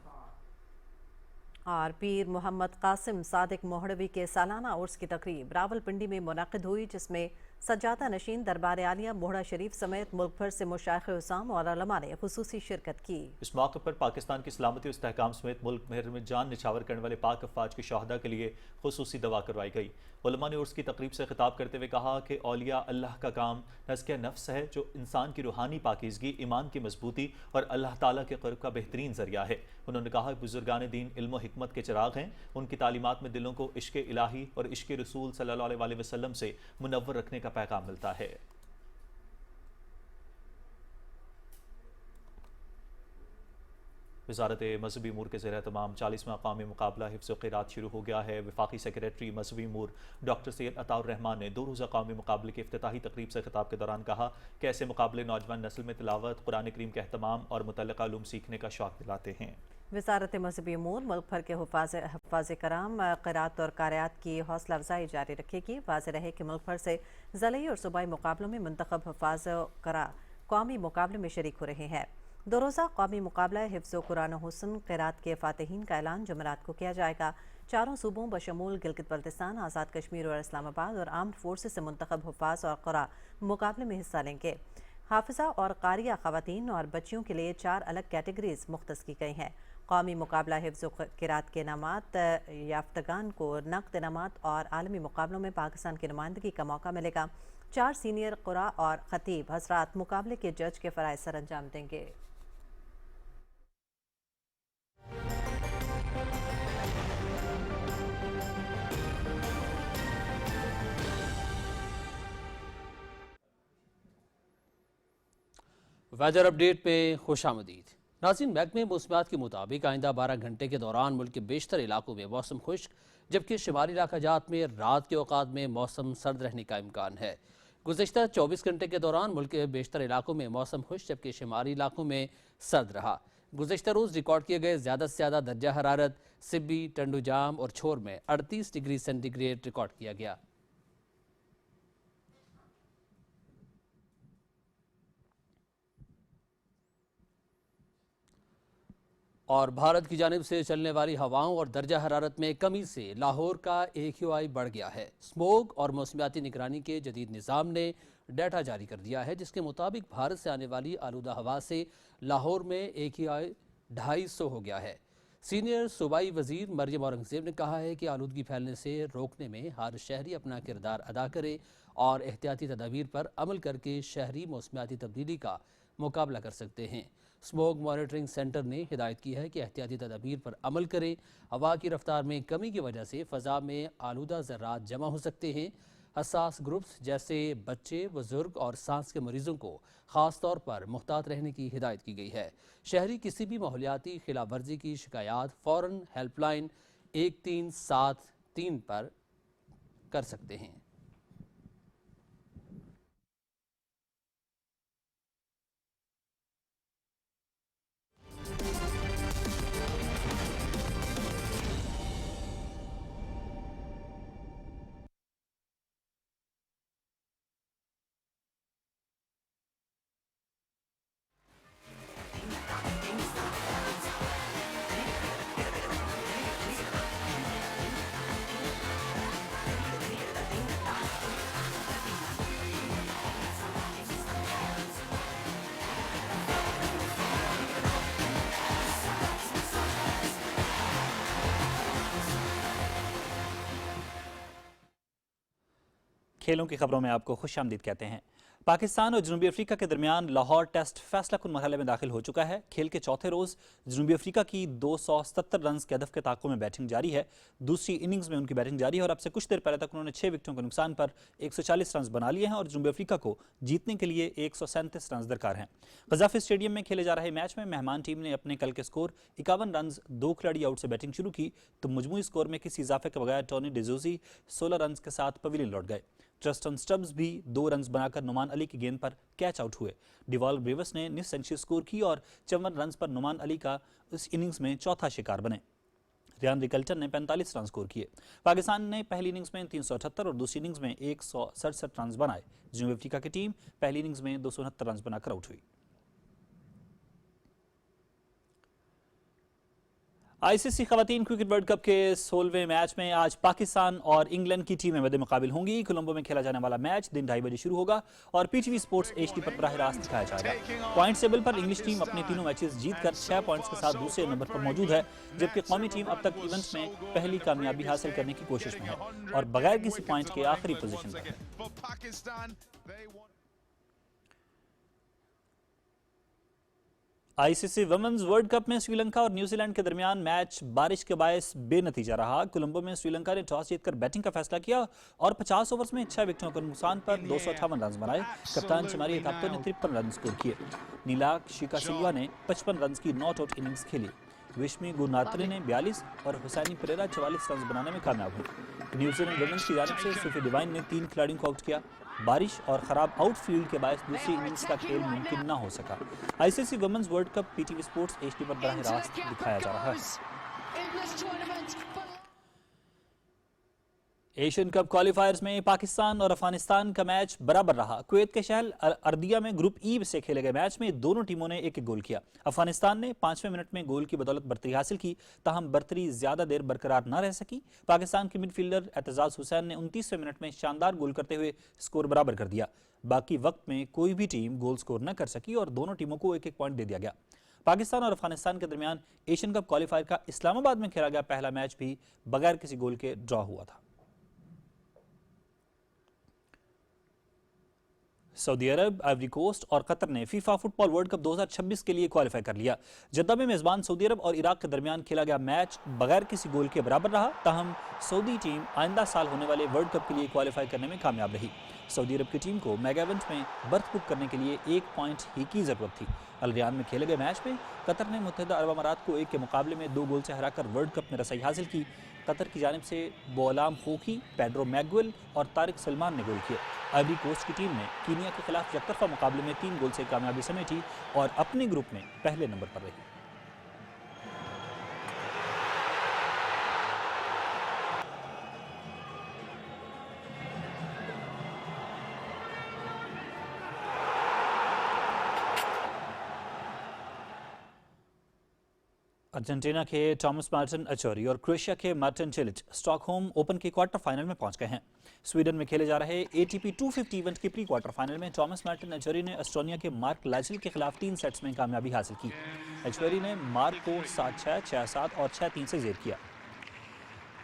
और पीर मोहम्मद कासिम सादिक मोहड़वी के सालाना उर्स की तकरीब रावलपिंडी में मुनक़िद हुई, जिसमें सज्जादा नशीन दरबार आलिया मोहड़ा शरीफ समेत मुल्क भर से मुशाइख उसाम और उलमा ने खुसूसी शिरकत की। इस मौके पर पाकिस्तान की सलामती और इस्तेहकाम समेत मुल्क भर में जान निछावर करने वाले पाक अफवाज के शहदा के लिए खुसूसी दवा करवाई गई। उलमा ने उर्स की तकरीब से खिताब करते हुए कहा कि औलिया अल्लाह का काम तज़किया नफ्स है, जो इंसान की रूहानी पाकीज़गी, ईमान की मजबूती और अल्लाह ताला के क़ुर्ब का बेहतरीन ज़रिया है। उन्होंने कहा कि बुजुर्गान दीन इल्म व हिकमत के चिराग हैं, उनकी तालीमात में दिलों को इश्क़ इलाही और इश्क़ रसूल सल्लल्लाहु अलैहि वसल्लम से मुनव्वर रखने का पैगाम मिलता है। वज़ारत मजहबी अमूर के ज़ेर तमाम 40वां क़ौमी मुकाबला हिफ्ज़ क़िरात शुरू हो गया है। वफाकी सेक्रेटरी मजहबी अमूर डॉक्टर सैयद अताउर रहमान ने 2 रोज़ा क़ौमी मुकाबले के इफ्तिताही तकरीब से खिताब के दौरान कहा कि ऐसे मुकाबले नौजवान नस्ल में तिलावत, कुरान करीम के अहतमाम और मुतल्लिक़ा उलूम सीखने का शौक़ दिलाते हैं। वज़ारत मजहबी अमूर मुल्क भर के हफ़ाज़ कराम क़िरात और क़ारियात की हौसला अफजाई जारी रखेगी। वाज़ेह रहे कि मुल्क भर से ज़िले और सूबाई मुकाबलों में मुंतखब हफ़ाज़ करा कौमी मुकाबले में शरीक हो रहे हैं। दो रोज़ा कौमी मुकाबला हिफ्ज़ कुरान हुस्न क़िरात के फ़ातिहीन का ऐलान जुमेरात को किया जाएगा। चारों सूबों बशमूल गिलगित बल्तिस्तान, आज़ाद कश्मीर और इस्लामाबाद और आर्म्ड फोर्सेस से मुंतखब हुफ़ाज़ और क़ुरा मुकाबले में हिस्सा लेंगे। हाफिज़ा और कारिया ख़वातीन और बच्चियों के लिए 4 अलग कैटेगरीज मुख्तस की गई हैं। कौमी मुकाबला हिफ्ज़ क़िरात के इनामात याफ्तगान को नक़द इनामात और आलमी मुकाबलों में पाकिस्तान की नुमाइंदगी का मौका मिलेगा। 4 सीनियर क़ुरा और ख़तीब हज़रात मुकाबले के जज के फ़राइज़ सर अंजाम देंगे। वेदर अपडेट में खुशामदीद। नाज़रीन, महकमे मौसमियात के मुताबिक आइंदा 12 घंटे के दौरान मुल्क के बेशतर इलाकों में मौसम खुश्क, जबकि शुमाली इलाकाजात में रात के औकात में मौसम सर्द रहने का इम्कान है। गुज़श्ता 24 घंटे के दौरान मुल्क के बेशतर इलाकों में मौसम खुश्क, जबकि शुमाली इलाकों में सर्द रहा। गुज़श्ता रोज़ रिकॉर्ड किए गए ज़्यादा से ज़्यादा दर्जा हरारत सिब्बी, टंडुजाम और छोर में 38 डिग्री सेंटीग्रेड रिकॉर्ड किया गया। और भारत की जानिब से चलने वाली हवाओं और दर्जा हरारत में कमी से लाहौर का AQI बढ़ गया है। स्मोग और मौसमियाती निगरानी के जदीद निज़ाम ने डाटा जारी कर दिया है, जिसके मुताबिक भारत से आने वाली आलूदा हवा से लाहौर में AQI 250 हो गया है। सीनियर सूबाई वजीर मरियम औरंगजेब ने कहा है कि आलूदगी फैलने से रोकने में हर शहरी अपना किरदार अदा करे और एहतियाती तदाबीर पर अमल करके शहरी मौसमियाती तब्दीली का मुकाबला कर सकते हैं। स्मोक मॉनिटरिंग सेंटर ने हिदायत की है कि एहतियाती तदाबीर पर अमल करें। हवा की रफ्तार में कमी की वजह से फ़ज़ा में आलूदा ज़र्रात जमा हो सकते हैं। हसास ग्रुप्स जैसे बच्चे, बुजुर्ग और सांस के मरीजों को ख़ास तौर पर मुहतात रहने की हिदायत की गई है। शहरी किसी भी माहौलियाती खिलाफ वर्जी की शिकायत फ़ौरन हेल्पलाइन 1373 पर कर सकते हैं। खेलों की खबरों में आपको खुशामदीद कहते हैं। पाकिस्तान और जनूबी अफ्रीका के दरमियान लाहौर टेस्ट फैसला कुन मरहले में दाखिल हो चुका है। खेल के चौथे रोज जनूबी अफ्रीका की 277 रन के हदफ के ताक़ुब में बैटिंग जारी है। दूसरी इनिंग्स में उनकी बैटिंग जारी है और अब से कुछ देर पहले तक उन्होंने 6 विकेटों के नुकसान पर 140 रन बना लिए हैं और जनूबी अफ्रीका को जीतने के लिए 137 रन दरकार हैं। गजाफी स्टेडियम में खेले जा रहे मैच में मेहमान टीम ने अपने कल के स्कोर 51 रन 2 खिलाड़ी आउट से बैटिंग शुरू की तो मजमूई स्कोर में किसी इजाफे के बगैर टोनी डिजोजी 16 रन के साथ पवेलियन लौट गए। ट्रस्टन स्टब्स भी 2 रन बनाकर नुमान अली की गेंद पर कैच आउट हुए। डिवाल ब्रेवस ने निस सेंचुरी स्कोर की और 54 रन पर नुमान अली का इस इनिंग्स में चौथा शिकार बने। रियान रिकल्टन ने 45 रन स्कोर किए। पाकिस्तान ने पहली इनिंग्स में 378 और दूसरी इनिंग्स में 167 रन बनाए। जनूबी अफ्रीका की टीम पहली इनिंग्स में 269 रन बनाकर आउट हुई। आईसीसी खवातीन क्रिकेट वर्ल्ड कप के 16वें मैच में आज पाकिस्तान और इंग्लैंड की टीमें मद्दे मुकाबिल होंगी। कोलंबो में खेला जाने वाला मैच दिन 2:30 बजे शुरू होगा और पीटीवी स्पोर्ट्स HD पर बराह रास्त दिखाया जाएगा। पॉइंट टेबल पर इंग्लिश टीम अपने तीनों मैचेस जीतकर 6 पॉइंट्स के साथ दूसरे नंबर पर मौजूद है, जबकि कौमी टीम अब तक इवेंट में पहली कामयाबी हासिल करने की कोशिश में है और बगैर किसी पॉइंट के आखिरी पोजीशन पर है। आईसीसी वुमेन्स वर्ल्ड कप में श्रीलंका और न्यूजीलैंड के दरमियान मैच बारिश के बायस बेनतीजा रहा। कोलंबो में श्रीलंका ने टॉस जीतकर बैटिंग का फैसला किया और 50 ओवर्स में 6 विकेटों के नुकसान पर 258 रन बनाए। कप्तान चमारी थाप्तो ने 53 रन स्कोर किए। नीलाक शिका सिल्वा ने 55 रन की नॉट आउट इनिंग्स खेली। विश्मी गुरनात्री ने 42 और हुसैनी परेरा 44 रन बनाने में कामयाब हुए। न्यूजीलैंड वुमेन्स की जानिब से सूफी डिवाइन ने 3 खिलाड़ियों को आउट किया। बारिश और खराब आउटफील्ड के बायस दूसरी इनिंग्स का खेल मुमकिन न हो सका। ICC women's world cup PTV sports HD पर बराह रास्त दिखाया जा रहा है। एशियन कप क्वालिफायर्स में पाकिस्तान और अफगानिस्तान का मैच बराबर रहा। कुवैत के शहर अर्दिया में ग्रुप ई से खेले गए मैच में दोनों टीमों ने एक एक गोल किया। अफगानिस्तान ने 5वें मिनट में गोल की बदौलत बढ़तरी हासिल की, ताहम बढ़तरी ज्यादा देर बरकरार न रह सकी। पाकिस्तान के मिडफील्डर एतजाज हुसैन ने 29वें मिनट में शानदार गोल करते हुए स्कोर बराबर कर दिया। बाकी वक्त में कोई भी टीम गोल स्कोर न कर सकी और दोनों टीमों को एक एक पॉइंट दे दिया गया। पाकिस्तान और अफगानिस्तान के दरमियान एशियन कप क्वालिफायर का इस्लामाबाद में खेला गया पहला मैच भी बगैर किसी गोल के ड्रॉ हुआ था। सऊदी अरब, आइवरी कोस्ट और कतर ने फीफा फुटबॉल वर्ल्ड कप 2026 के लिए क्वालिफाई कर लिया। जद्दा में मेजबान सऊदी अरब और इराक के दरमियान खेला गया मैच बगैर किसी गोल के बराबर रहा, ताहम सऊदी टीम आइंदा साल होने वाले वर्ल्ड कप के लिए क्वालिफाई करने में कामयाब रही। सऊदी अरब की टीम को मेगा इवेंट में बर्थ बुक करने के लिए 1 पॉइंट ही की जरूरत थी। अल रियाद में खेले गए मैच में कतर ने मुत्तहिदा अरब अमारात को 1 के मुकाबले में 2 गोल से हराकर वर्ल्ड कप में रसाई हासिल की। कतर की जानिब से बोलाम खोखी, पेड्रो मैगुएल और तारिक सलमान ने गोल किए। आइवरी कोस्ट की टीम ने कीनिया के खिलाफ एकतरफा मुकाबले में 3 गोल से कामयाबी समेटी और अपने ग्रुप में पहले नंबर पर रही। अर्जेंटीना के टॉमस मार्टिन अचोरी और क्रोएशिया के मार्टिन चिलिच स्टॉकहोम ओपन के क्वार्टर फाइनल में पहुंच गए हैं। स्वीडन में खेले जा रहे ATP 250 इवेंट के प्री क्वार्टर फाइनल में टॉमस मार्टिन अचोरी ने एस्टोनिया के मार्क लाजिल के खिलाफ 3 सेट्स में कामयाबी हासिल की। अचोरी ने मार्क को 7-6, 6-7 और 6-3 से जेर किया।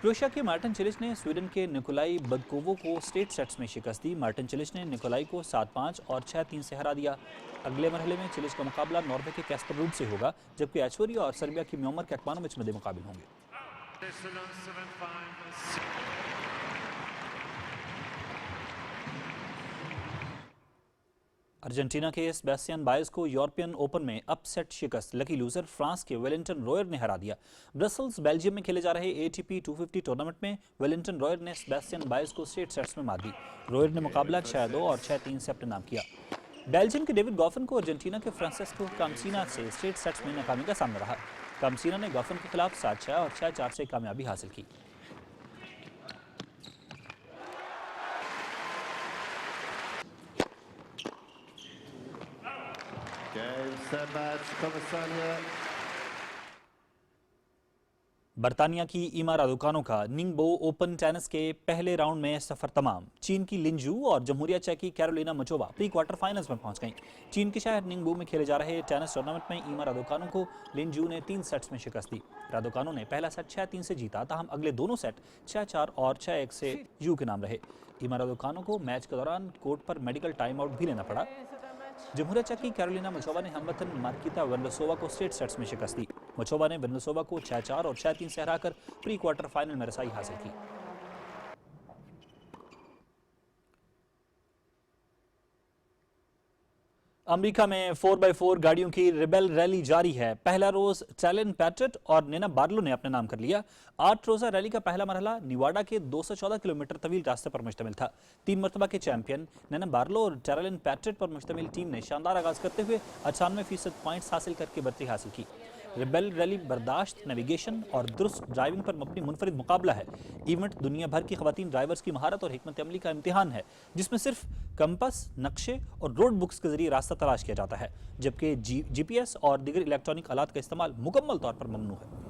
क्रोएशिया के मार्टिन चिलिच ने स्वीडन के निकोलाई बदकोवो को स्ट्रेट सेट्स में शिकस्त दी। मार्टिन चिलिच ने निकोलाई को 7-5 और 6-3 से हरा दिया। अगले मरहले में चिलिच का मुकाबला नॉर्वे के कैस्पर रूड से होगा, जबकि अचोरी और सर्बिया की म्योमर कैटमानोविच मध्य मुकाबिल होंगे। अर्जेंटीना के सेबेस्टियन बायस को यूरोपियन ओपन में अपसेट शिकस्त। लकी लूजर फ्रांस के वेलिंगटन रॉयर ने हरा दिया। ब्रसल्स बेल्जियम में खेले जा रहे ATP 250 टूर्नामेंट में वेलिंगटन रॉयर ने सेबेस्टियन बायस को स्ट्रेट सेट्स में मार दी। रॉयर ने मुकाबला 6-2 और 6-3 से अपने नाम किया। बेल्जियम के डेविड गॉफन को अर्जेंटीना के फ्रांसिस्को कामसीना से स्ट्रेट सेट्स में नाकामी का सामना रहा। कामसीना ने गॉफन के खिलाफ 7-6 और 6-4 से कामयाबी हासिल की। बर्तानिया की ईमा रादुकानो का निंगबो ओपन टेनिस के पहले राउंड में सफर तमाम। चीन की लिंजू और जमहूरिया चेक की कैरोलिना मचोवा प्री क्वार्टर फाइनल्स में पहुंच गईं। चीन के शहर निंगबो में खेले जा रहे टेनिस टूर्नामेंट में ईमा रादुकानो को लिंजू ने 3 सेट्स में शिकस्त दी। रादुकानो ने पहला सेट 6-3 से जीता, ताहम अगले दोनों सेट 6-4 और 6-1 से यू के नाम रहे। ईमा रादुकानो को मैच के दौरान कोर्ट पर मेडिकल टाइम आउट भी लेना पड़ा। जमहूरिया चेक की कैरोलिना मचोवा ने हमवतन मार्किता वेनलसोवा को स्ट्रेट सेट्स में शिकस्त दी। मचोवा ने वेनलसोवा को 6-4 और 6-3 से हराकर प्री क्वार्टर फाइनल में रसाई हासिल की। अमेरिका में 4x4 गाड़ियों की रिबेल रैली जारी है। पहला रोज टैलन पैट्रेट और नेना बार्लो ने अपने नाम कर लिया। 8 रोजा रैली का पहला मरहला निवाडा के 214 किलोमीटर तवील रास्ते पर मुश्तमिल था। 3 मरतबा के चैंपियन नेना बार्लो और टैलन पैट्रेट पर मुश्तमिल टीम ने शानदार आगाज करते हुए 98% पॉइंट्स हासिल करके बढ़तरी हासिल की। रिबेल रैली बर्दाश्त, नेविगेशन और दुरुस्त ड्राइविंग पर मबनी मुनफरिद मुकाबला है। इवेंट दुनिया भर की खवातीन ड्राइवर्स की महारत और हिकमत अमली का इम्तिहान है, जिसमें सिर्फ कंपास, नक्शे और रोड बुक्स के जरिए रास्ता तलाश किया जाता है, जबकि GPS और दीगर इलेक्ट्रॉनिक आलात का इस्तेमाल मुकम्मल तौर पर ममनू है।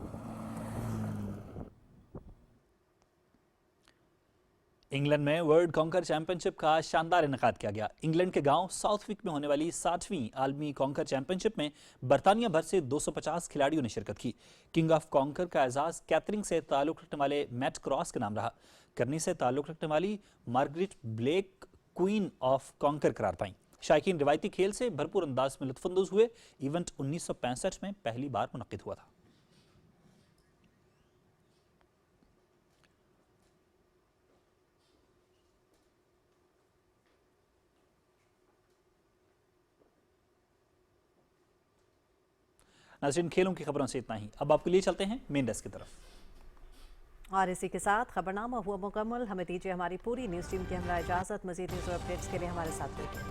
इंग्लैंड में वर्ल्ड कॉन्कर चैंपियनशिप का शानदार इनेकाद किया गया। इंग्लैंड के गांव साउथविक में होने वाली 60वीं आलमी कॉन्कर चैंपियनशिप में बर्तानिया भर से 250 खिलाड़ियों ने शिरकत की। किंग ऑफ कॉन्कर का एजाज कैथरिंग से ताल्लुक रखने वाले मैट क्रॉस के नाम रहा। करनी से ताल्लुक रखने वाली Margaret Blake queen of conquer करार पाई। शायकीन रिवायती खेल से भरपूर अंदाज में लुत्फानंदोज हुए। इवेंट 1965 में पहली बार मुनक्किद हुआ था। नाज़रीन, खेलों की खबरों से इतना ही। अब आपके लिए चलते हैं मेन डेस्क की तरफ। और इसी के साथ खबरनामा हुआ मुकम्मल। हमें दीजिए हमारी पूरी न्यूज़ टीम की हमरा इजाज़त। मज़ीद न्यूज़ और अपडेट्स के लिए हमारे साथ रहिए।